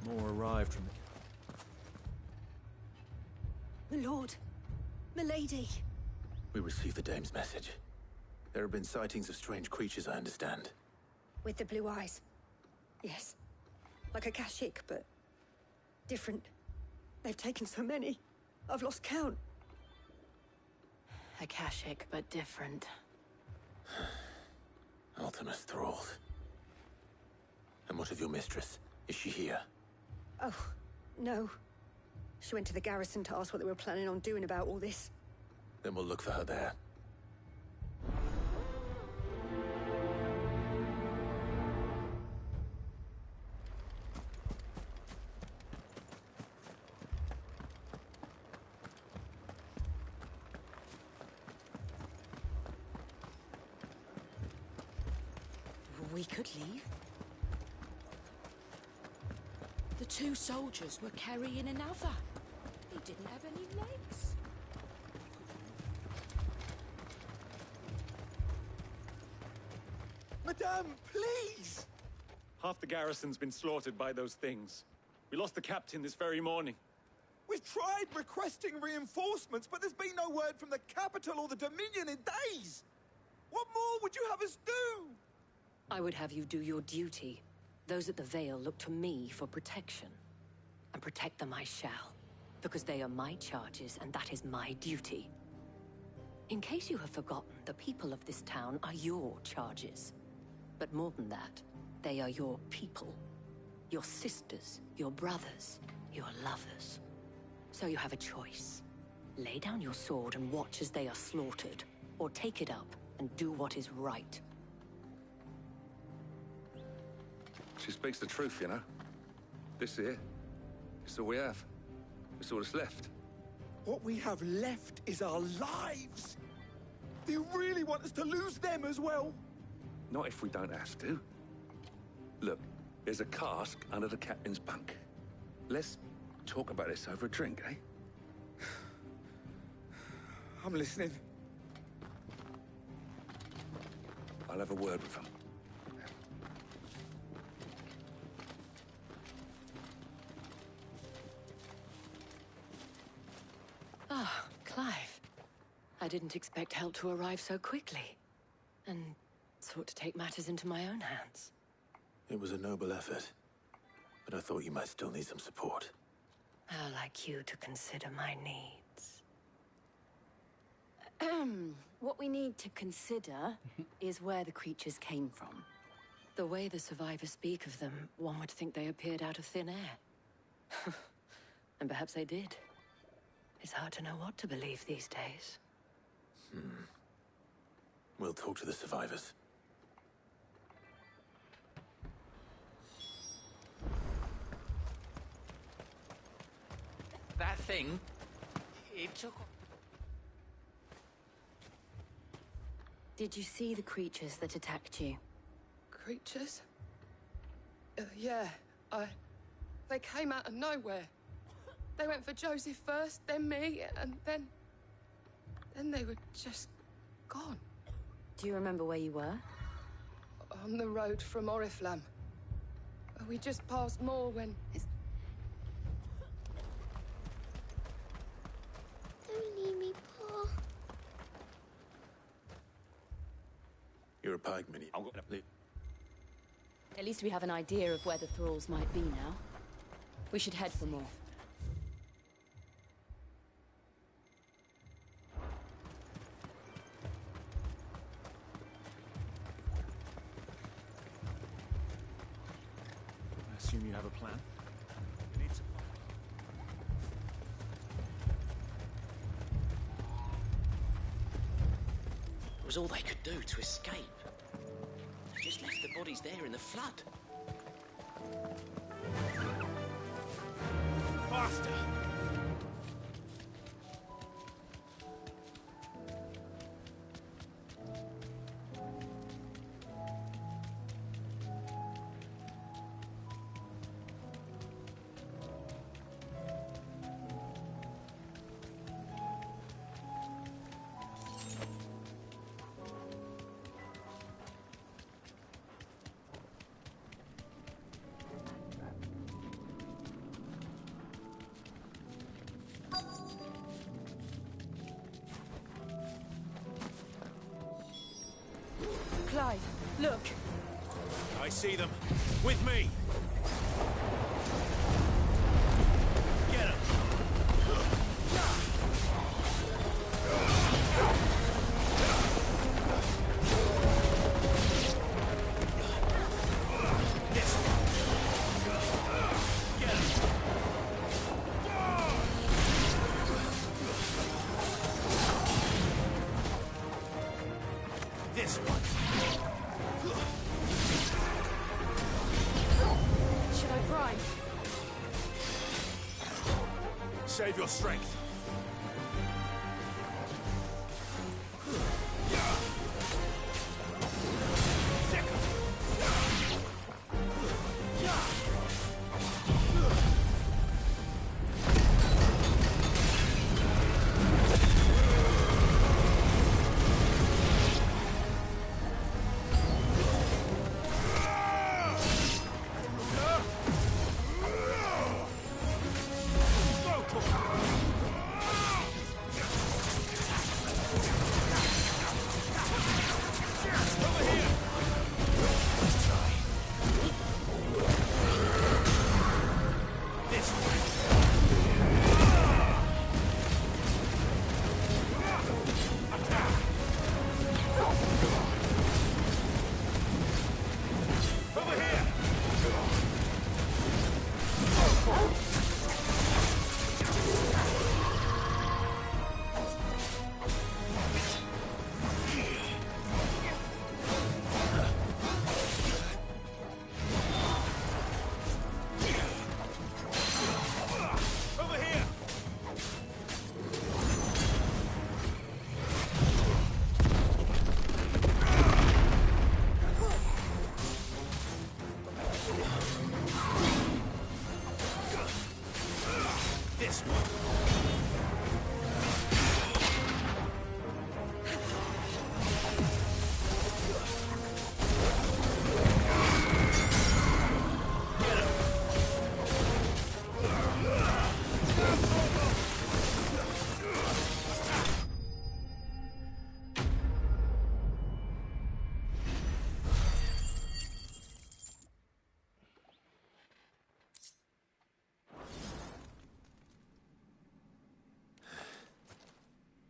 S15: More arrived from the...
S18: My lord. Milady.
S3: We received the dame's message. There have been sightings of strange creatures, I understand.
S18: With the blue eyes. Yes. Like a Kashik, but different. They've taken so many. I've lost count.
S2: Akashic, but different.
S3: Ultimus thralls. And what of your mistress? Is she here?
S18: Oh, no. She went to the garrison to ask what they were planning on doing about all this.
S3: Then we'll look for her there.
S18: We could leave. The two soldiers were carrying another. He didn't have any legs.
S5: Madame, please!
S15: Half the garrison's been slaughtered by those things. We lost the captain this very morning.
S5: We've tried requesting reinforcements, but there's been no word from the capital or the Dominion in days! What more would you have us do?
S2: I would have you do your duty. Those at the Vale look to me for protection. And protect them I shall. Because they are my charges, and that is my duty. In case you have forgotten, the people of this town are your charges. But more than that, they are your people. Your sisters, your brothers, your lovers. So you have a choice. Lay down your sword and watch as they are slaughtered, or take it up and do what is right.
S9: She speaks the truth, you know. This here, it's all we have. It's all that's left.
S5: What we have left is our lives! Do you really want us to lose them as well?
S9: Not if we don't have to. Look, there's a cask under the captain's bunk. Let's talk about this over a drink, eh?
S5: I'm listening.
S9: I'll have a word with him.
S2: Ah, Clive. I didn't expect help to arrive so quickly. And sought to take matters into my own hands.
S3: It was a noble effort. But I thought you might still need some support.
S2: How like you to consider my needs. What we need to consider is where the creatures came from. The way the survivors speak of them, one would think they appeared out of thin air. And perhaps they did. It's hard to know what to believe these days.
S3: We'll talk to the survivors.
S22: That thing, it took...
S2: Did you see the creatures that attacked you?
S13: Creatures? Yeah, they came out of nowhere. They went for Joseph first, then me, and then they were just gone.
S2: Do you remember where you were?
S13: On the road from Oriflamme. We just passed Moor when...
S23: Don't leave me, Pa.
S3: You're a pikeman.
S2: At least we have an idea of where the thralls might be now. We should head for more.
S15: I assume you have a plan?
S1: It was all they could do to escape. They just left the bodies there in the flood.
S5: Faster!
S10: Look.
S19: I see them. With me! Get him! This one. Get him! This one.
S10: Should I prime?
S19: Save your strength.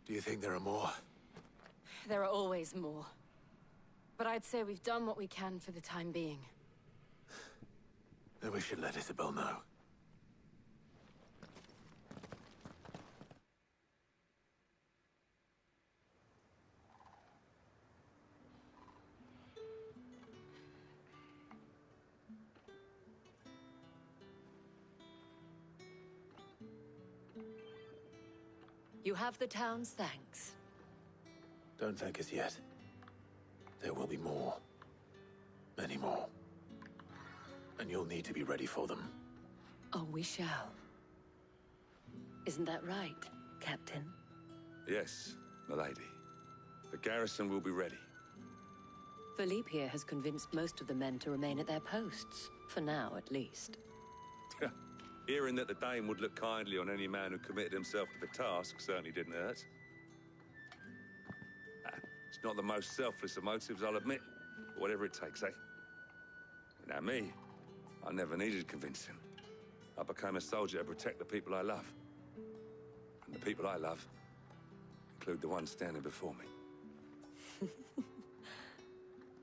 S3: Do you think there are more?
S2: There are always more. But I'd say we've done what we can for the time being.
S3: Then we should let Isabel know.
S12: You have the town's thanks.
S3: Don't thank us yet. There will be more. Many more. And you'll need to be ready for them.
S12: Oh, we shall. Isn't that right, Captain?
S9: Yes, milady. The garrison will be ready.
S12: Philippe here has convinced most of the men to remain at their posts. For now, at least.
S9: Hearing that the Dane would look kindly on any man who committed himself to the task certainly didn't hurt. It's not the most selfless of motives, I'll admit. But whatever it takes, eh? Now me, I never needed convincing. I became a soldier to protect the people I love. And the people I love include the ones standing before me.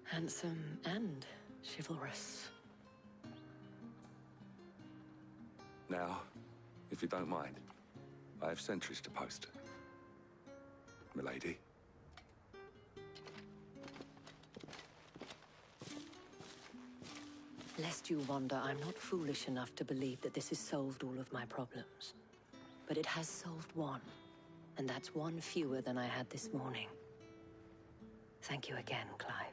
S12: Handsome and chivalrous.
S9: Now, if you don't mind, I have sentries to post. Milady.
S12: Lest you wonder, I'm not foolish enough to believe that this has solved all of my problems. But it has solved one, and that's one fewer than I had this morning. Thank you again, Clive.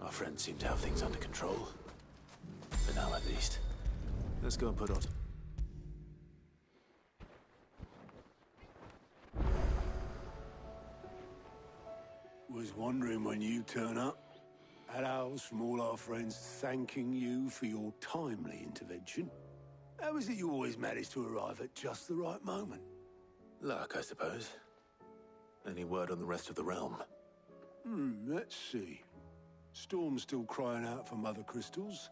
S3: Our friends seem to have things under control. For now, at least. Let's go and put on.
S7: Wondering when you turn up. Had owls from all our friends thanking you for your timely intervention. How is it you always manage to arrive at just the right moment?
S3: Luck, I suppose. Any word on the rest of the realm?
S7: Let's see. Storm's still crying out for mother crystals.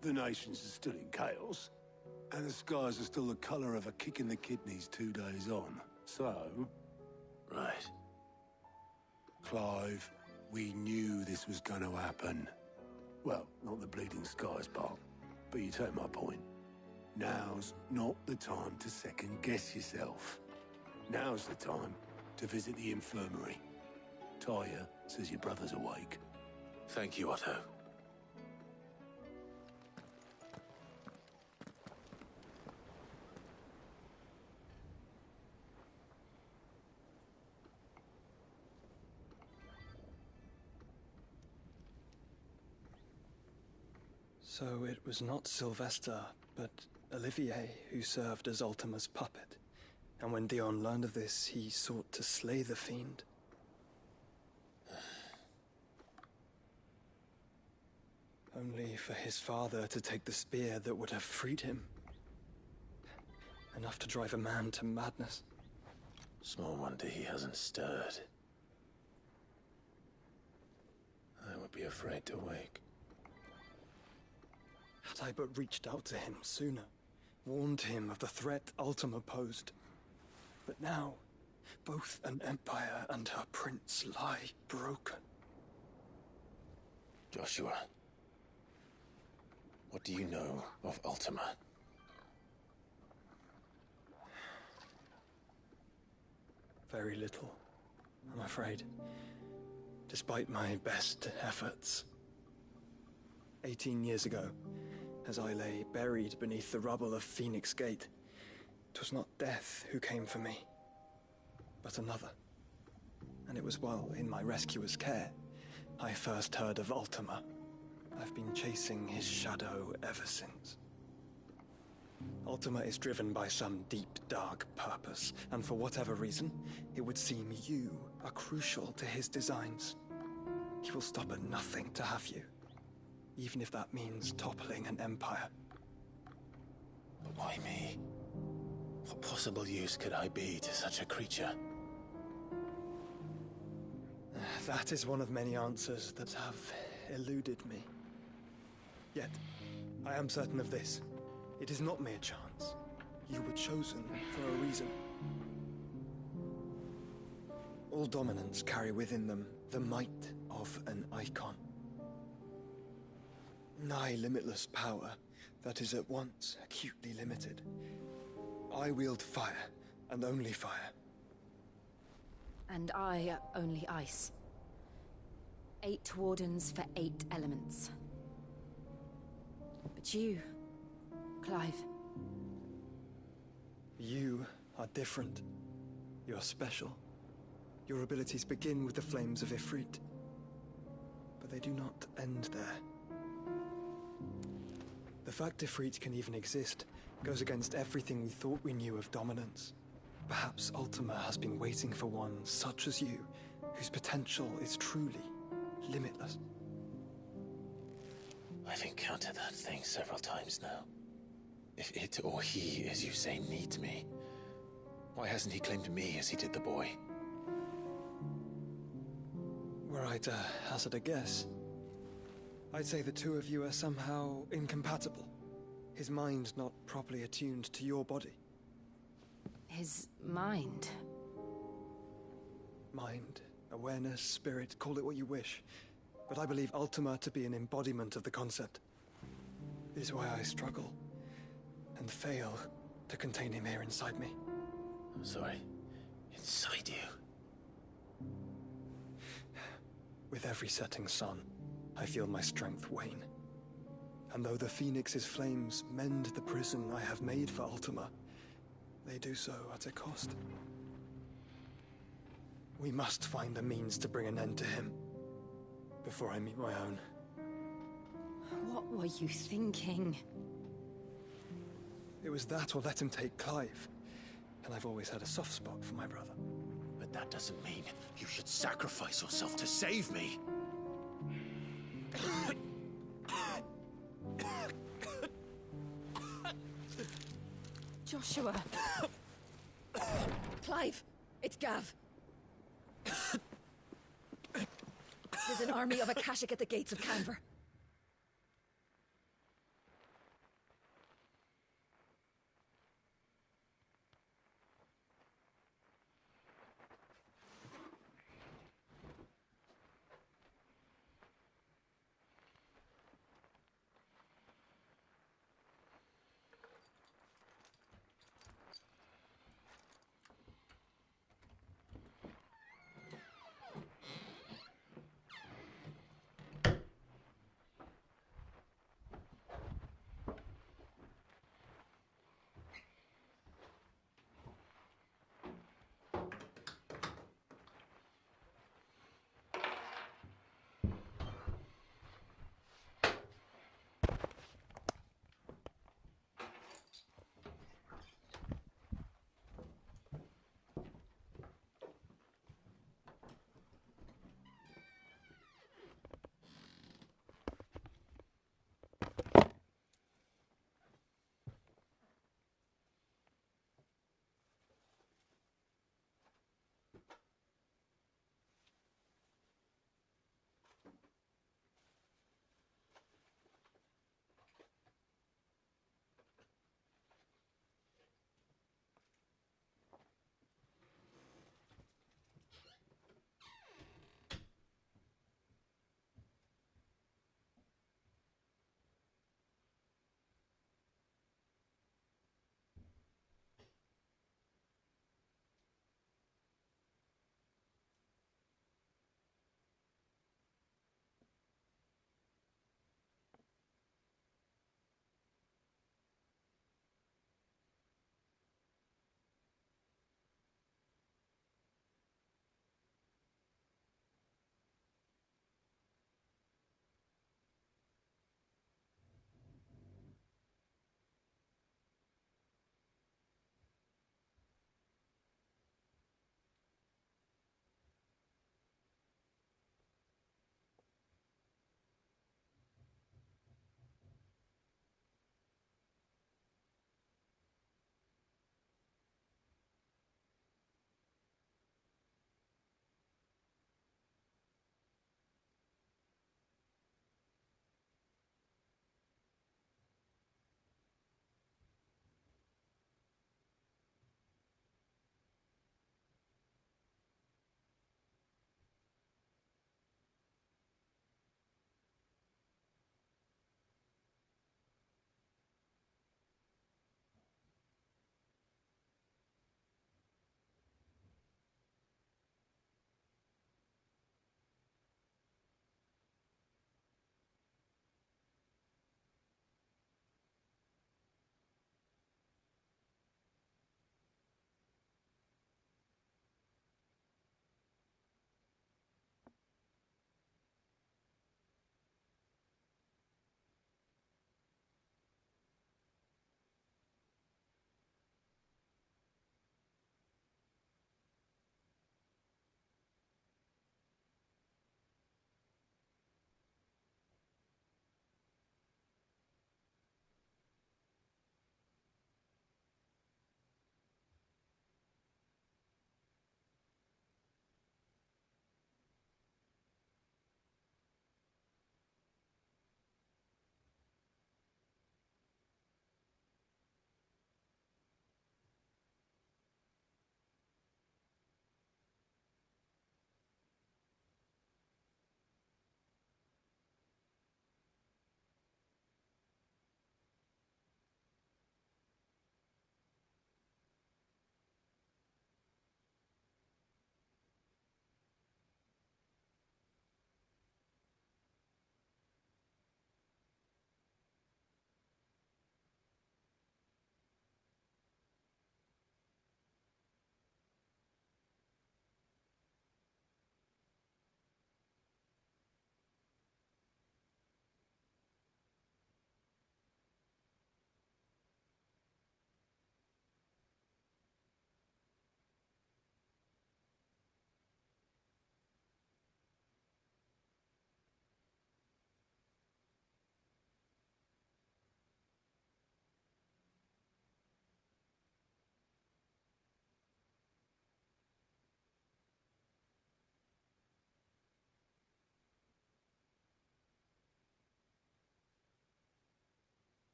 S7: The nations are still in chaos. And the skies are still the color of a kick in the kidneys 2 days on. So...
S3: Right.
S7: Clive, we knew this was going to happen. Well, not the bleeding skies part, but you take my point. Now's not the time to second-guess yourself. Now's the time to visit the infirmary. Talia says your brother's awake.
S3: Thank you, Otto.
S14: So it was not Sylvester, but Olivier who served as Ultima's puppet. And when Dion learned of this, he sought to slay the fiend. Only for his father to take the spear that would have freed him. Enough to drive a man to madness.
S3: Small wonder he hasn't stirred. I would be afraid to wake.
S14: Had I but reached out to him sooner, warned him of the threat Ultima posed. But now, both an empire and her prince lie broken.
S3: Joshua, what do you know of Ultima?
S14: Very little, I'm afraid. Despite my best efforts. 18 years ago, as I lay buried beneath the rubble of Phoenix Gate, 'twas not death who came for me, but another. And it was while in my rescuer's care, I first heard of Ultima. I've been chasing his shadow ever since. Ultima is driven by some deep, dark purpose, and for whatever reason, it would seem you are crucial to his designs. He will stop at nothing to have you, even if that means toppling an empire.
S3: But why me? What possible use could I be to such a creature?
S14: That is one of many answers that have eluded me. Yet, I am certain of this. It is not mere chance. You were chosen for a reason. All dominants carry within them the might of an icon. Nigh limitless power that is at once acutely limited. I wield fire, and only fire.
S2: And I only ice. 8 wardens for 8 elements. But you, Clive.
S14: You are different. You're special. Your abilities begin with the flames of Ifrit. But they do not end there. The fact Ifrit can even exist goes against everything we thought we knew of dominance. Perhaps Ultima has been waiting for one such as you, whose potential is truly limitless.
S3: I've encountered that thing several times now. If it or he, as you say, needs me, why hasn't he claimed me as he did the boy?
S14: Were I to hazard a guess, I'd say the two of you are somehow incompatible. His mind not properly attuned to your body.
S2: His mind?
S14: Mind, awareness, spirit, call it what you wish. But I believe Ultima to be an embodiment of the concept. It is why I struggle and fail to contain him here inside me.
S3: I'm sorry. Inside you?
S14: With every setting sun, I feel my strength wane. And though the Phoenix's flames mend the prison I have made for Ultima, they do so at a cost. We must find a means to bring an end to him before I meet my own.
S2: What were you thinking?
S14: It was that or let him take Clive. And I've always had a soft spot for my brother.
S3: But
S8: But that doesn't mean you should sacrifice yourself to save me.
S18: Joshua. Clive, it's Gav. There's an army of Akashic at the gates of Canver.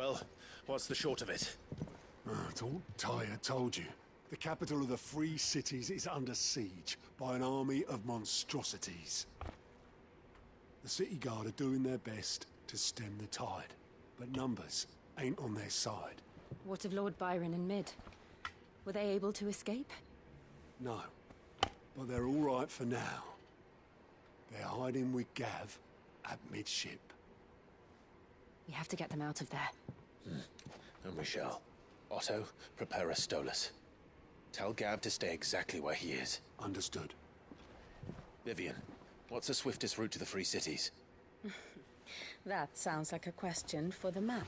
S8: Well, what's the short of it?
S7: I thought Tyre told you. The capital of the Free Cities is under siege by an army of monstrosities. The City Guard are doing their best to stem the tide, but numbers ain't on their side.
S2: What of Lord Byron and Mid? Were they able to escape?
S7: No, but they're all right for now. They're hiding with Gav at midship.
S2: We have to get them out of there.
S8: And we shall. Otto, prepare a Stolas. Tell Gav to stay exactly where he is.
S7: Understood.
S8: Vivian, what's the swiftest route to the Free Cities?
S11: That sounds like a question for the map.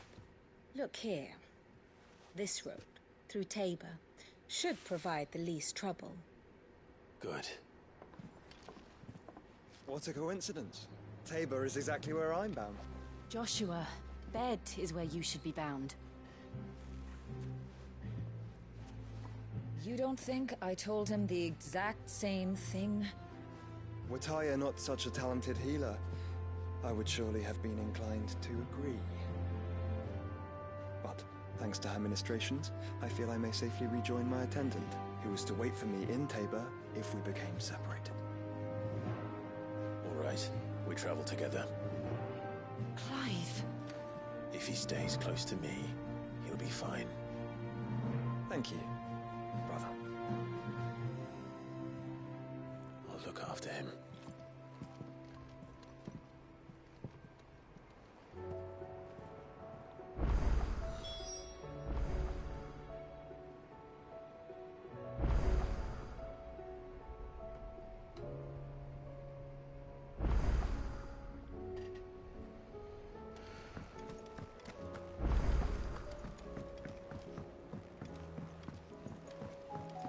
S11: Look here. This road, through Tabor, should provide the least trouble.
S8: Good.
S14: What a coincidence. Tabor is exactly where I'm bound.
S2: Joshua, Bed is where you should be bound.
S11: You don't think I told him the exact same thing?
S14: Were Tyre not such a talented healer, I would surely have been inclined to agree. But, thanks to her ministrations, I feel I may safely rejoin my attendant, who was to wait for me in Tabor if we became separated.
S8: All right, we travel together.
S2: Clive.
S8: If he stays close to me, he'll be fine.
S14: Thank you, brother.
S8: I'll look after him.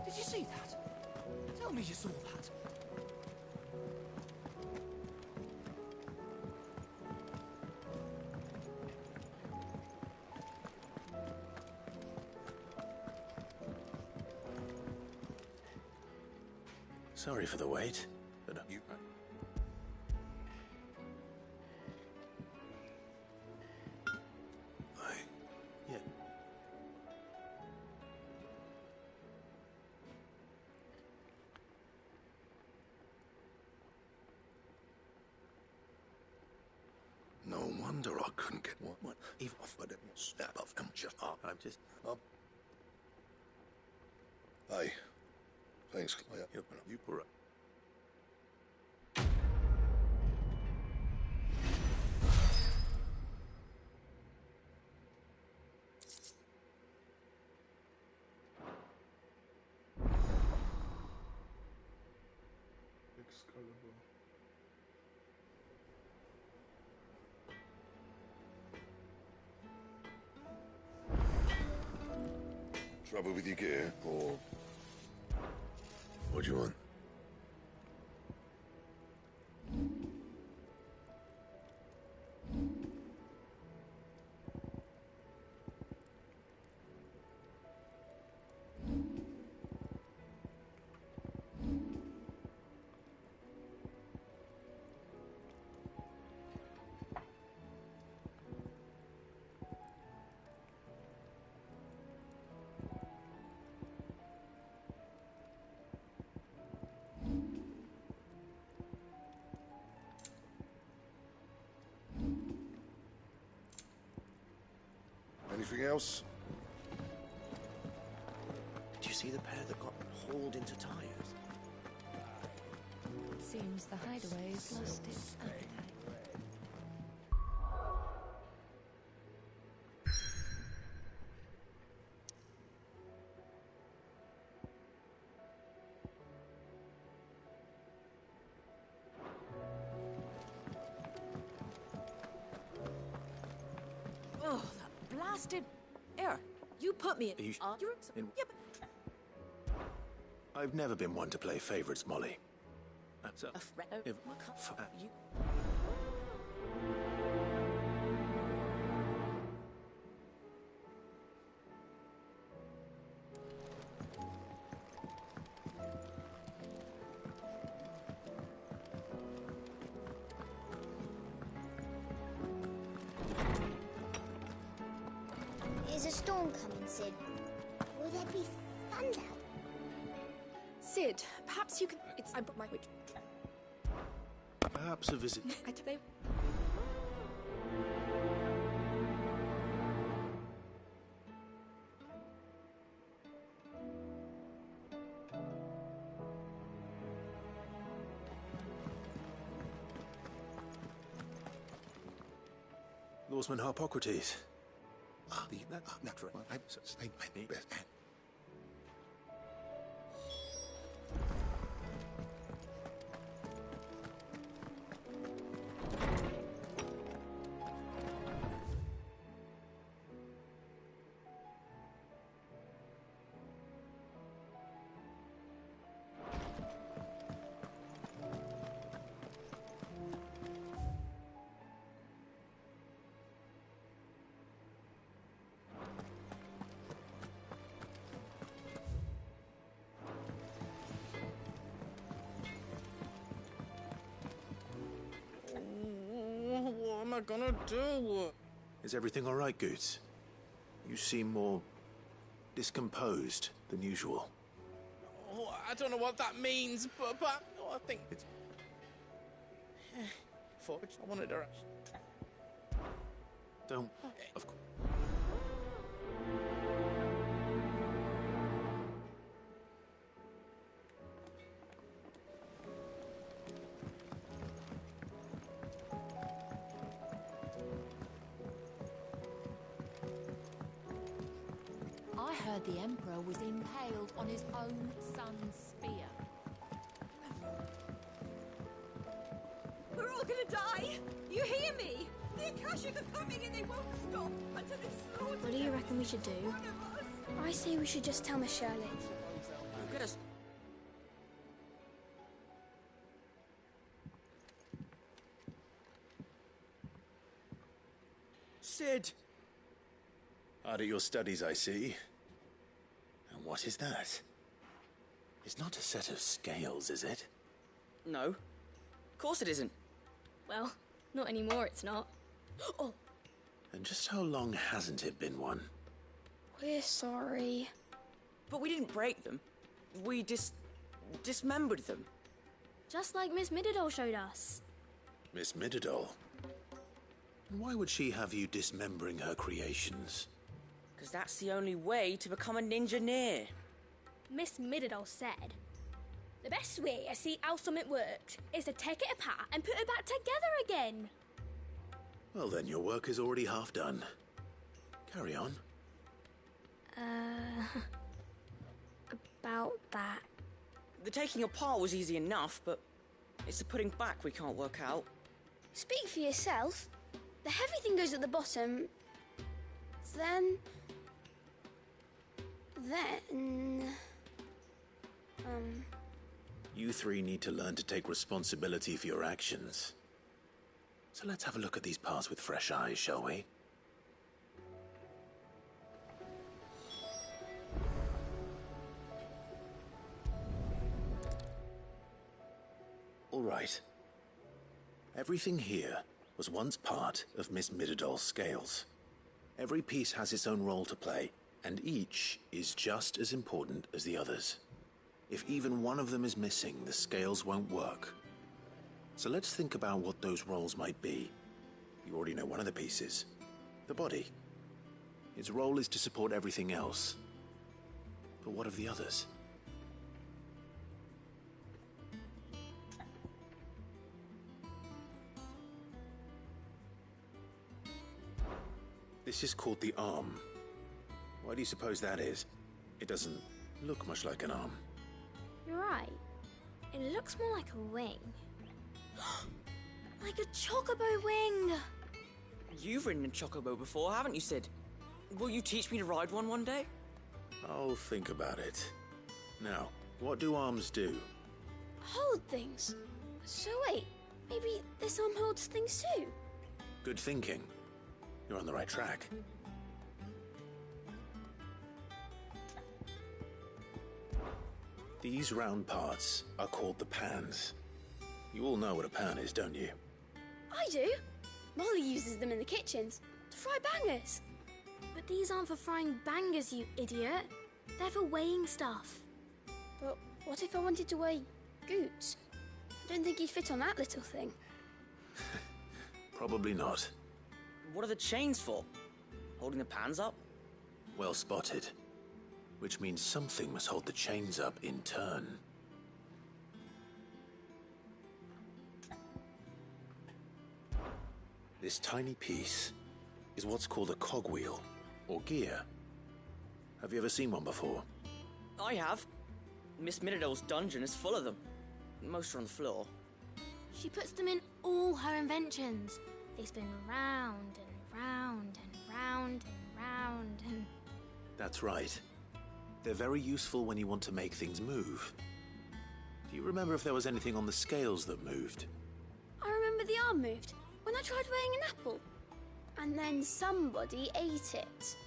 S1: Did you see that? Tell me you saw that.
S8: Sorry for the wait, but you... Yeah.
S6: No wonder I couldn't get one. Even if I didn't snap off him, just up.
S8: I'm just...
S6: Hey. Thanks, Claire.
S8: You were...
S6: Trouble with your gear, or... What do you want? Anything else?
S1: Did you see the pair that got hauled into tires?
S11: Seems the hideaway's lost its appetite.
S17: Oh, that blasted... Here, you put me in...
S8: You
S17: You're...
S8: in-
S17: Yeah, but...
S8: I've never been one to play favorites, Molly. So, if...
S17: You...
S23: There's a storm coming, Sid. Will there be thunder?
S4: Sid, perhaps you can... I brought my witch.
S19: Perhaps a visit.
S4: They...
S3: Lawsman Harpocrates.
S6: Natural. I need best.
S20: What am I gonna do?
S3: Is everything all right, Goots? You seem more discomposed than usual.
S20: Oh, I don't know what that means, but oh, I think it's... Forge, I wanted to...
S3: Don't... Of course.
S17: I heard the Emperor was impaled on his own son's spear.
S18: We're all gonna die! You hear me? The Akashic are coming and they won't stop until they slaughter.
S23: What do you reckon we should do? I say we should just tell Miss Shirley.
S20: Yes.
S1: Sid!
S3: Hard at your studies, I see. And what is that? It's not a set of scales, is it?
S1: No. Of course it isn't.
S23: Well, not anymore, it's not. Oh,
S3: And just how long hasn't it been one?
S23: we're sorry.
S1: But we didn't break them. We dismembered them.
S23: Just like Miss Mididol showed us.
S3: Miss Mididol? And why would she have you dismembering her creations?
S1: Because that's the only way to become a ninja-neer.
S23: Miss Mididol said, the best way to see how something works is to take it apart and put it back together again.
S3: Well then, your work is already half done. Carry on.
S23: About that.
S1: The taking apart was easy enough, but it's the putting back we can't work out.
S23: Speak for yourself. The heavy thing goes at the bottom. Then...
S3: You three need to learn to take responsibility for your actions. So let's have a look at these parts with fresh eyes, shall we? All right. Everything here was once part of Miss Mididol's scales. Every piece has its own role to play, and each is just as important as the others. If even one of them is missing, the scales won't work. So let's think about what those roles might be. You already know one of the pieces. The body. Its role is to support everything else. But what of the others? This is called the arm. Why do you suppose that is? It doesn't look much like an arm.
S23: You're right. It looks more like a wing. Like a chocobo wing!
S1: You've ridden a chocobo before, haven't you, Sid? Will you teach me to ride one day?
S3: I'll think about it. Now, what do arms do?
S23: Hold things. So wait, maybe this arm holds things too?
S3: Good thinking. You're on the right track. These round parts are called the pans. You all know what a pan is, don't you?
S23: I do. Molly uses them in the kitchens to fry bangers. But But these aren't for frying bangers, you idiot. They're for weighing stuff. But what if I wanted to weigh Goots? I don't think he'd fit on that little thing.
S3: Probably not.
S1: What are the chains for? Holding the pans up?
S3: Well spotted. Which means something must hold the chains up in turn. This tiny piece is what's called a cogwheel, or gear. Have you ever seen one before?
S1: I have. Miss Miradol's dungeon is full of them. Most are on the floor.
S23: She puts them in all her inventions. They spin round and round and round and round and...
S3: That's right. They're very useful when you want to make things move. Do you remember if there was anything on the scales that moved?
S23: I remember the arm moved when I tried weighing an apple. And then somebody ate it.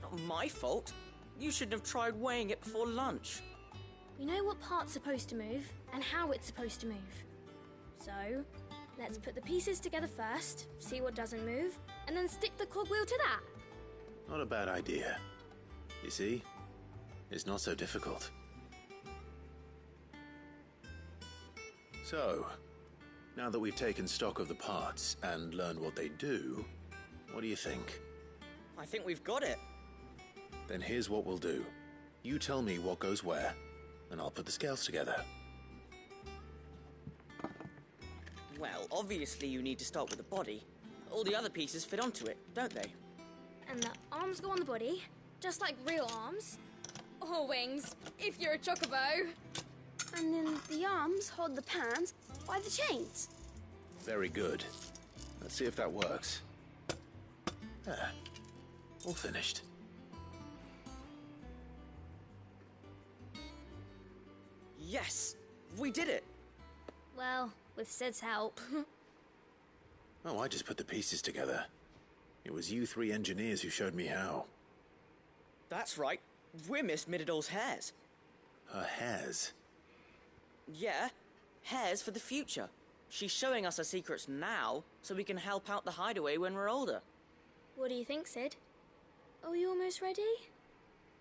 S1: Not my fault. You shouldn't have tried weighing it before lunch.
S23: We know what part's supposed to move and how it's supposed to move. So, let's put the pieces together first, see what doesn't move, and then stick the cogwheel to that.
S3: Not a bad idea. You see? It's not so difficult. So, now that we've taken stock of the parts and learned what they do, what do you think?
S1: I think we've got it.
S3: Then here's what we'll do. You tell me what goes where, and I'll put the scales together.
S1: Well, obviously you need to start with the body. All the other pieces fit onto it, don't they?
S23: And the arms go on the body, just like real arms. Or wings, if you're a chocobo. And then the arms hold the pans by the chains.
S3: Very good. Let's see if that works. There. All finished.
S1: Yes! We did it!
S23: Well, with Sid's help.
S3: Oh, I just put the pieces together. It was you three engineers who showed me how.
S1: That's right. We're Miss Miradol's hares.
S3: Her hairs?
S1: Yeah, hares for the future. She's showing us her secrets now, so we can help out the hideaway when we're older.
S23: What do you think, Sid? Are we almost ready?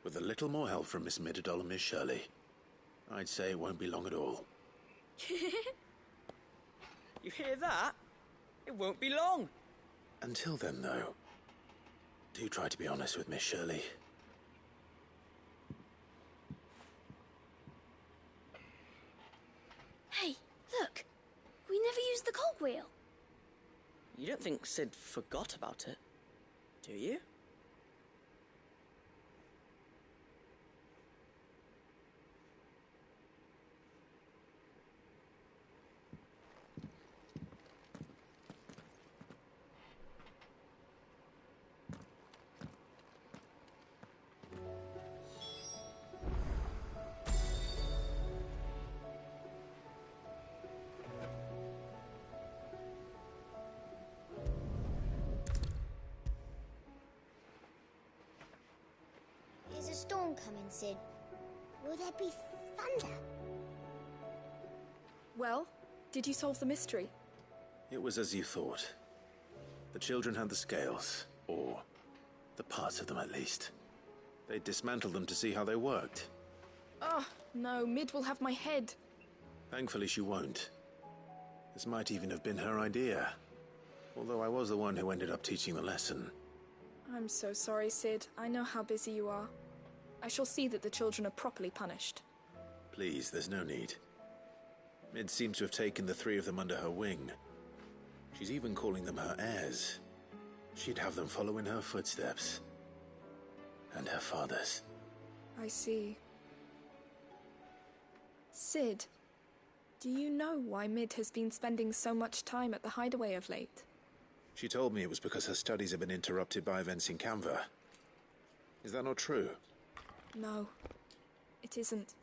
S3: With a little more help from Miss Miradol and Miss Shirley, I'd say it won't be long at all.
S1: You hear that? It won't be long.
S3: Until then, though, do try to be honest with Miss Shirley.
S23: Hey, look! We never used the cogwheel.
S1: You don't think Sid forgot about it, do you?
S16: Is a storm coming, Sid? Will there be thunder?
S4: Well, did you solve the mystery?
S3: It was as you thought. The children had the scales, or the parts of them at least. They dismantled them to see how they worked.
S4: Oh, no, Mid will have my head.
S3: Thankfully she won't. This might even have been her idea. Although I was the one who ended up teaching the lesson.
S4: I'm so sorry, Sid. I know how busy you are. I shall see that the children are properly punished.
S3: Please, there's no need. Mid seems to have taken the three of them under her wing. She's even calling them her heirs. She'd have them follow in her footsteps. And her father's.
S4: I see. Sid, do you know why Mid has been spending so much time at the hideaway of late?
S3: She told me it was because her studies have been interrupted by events in Canva. Is that not true?
S4: No, it isn't.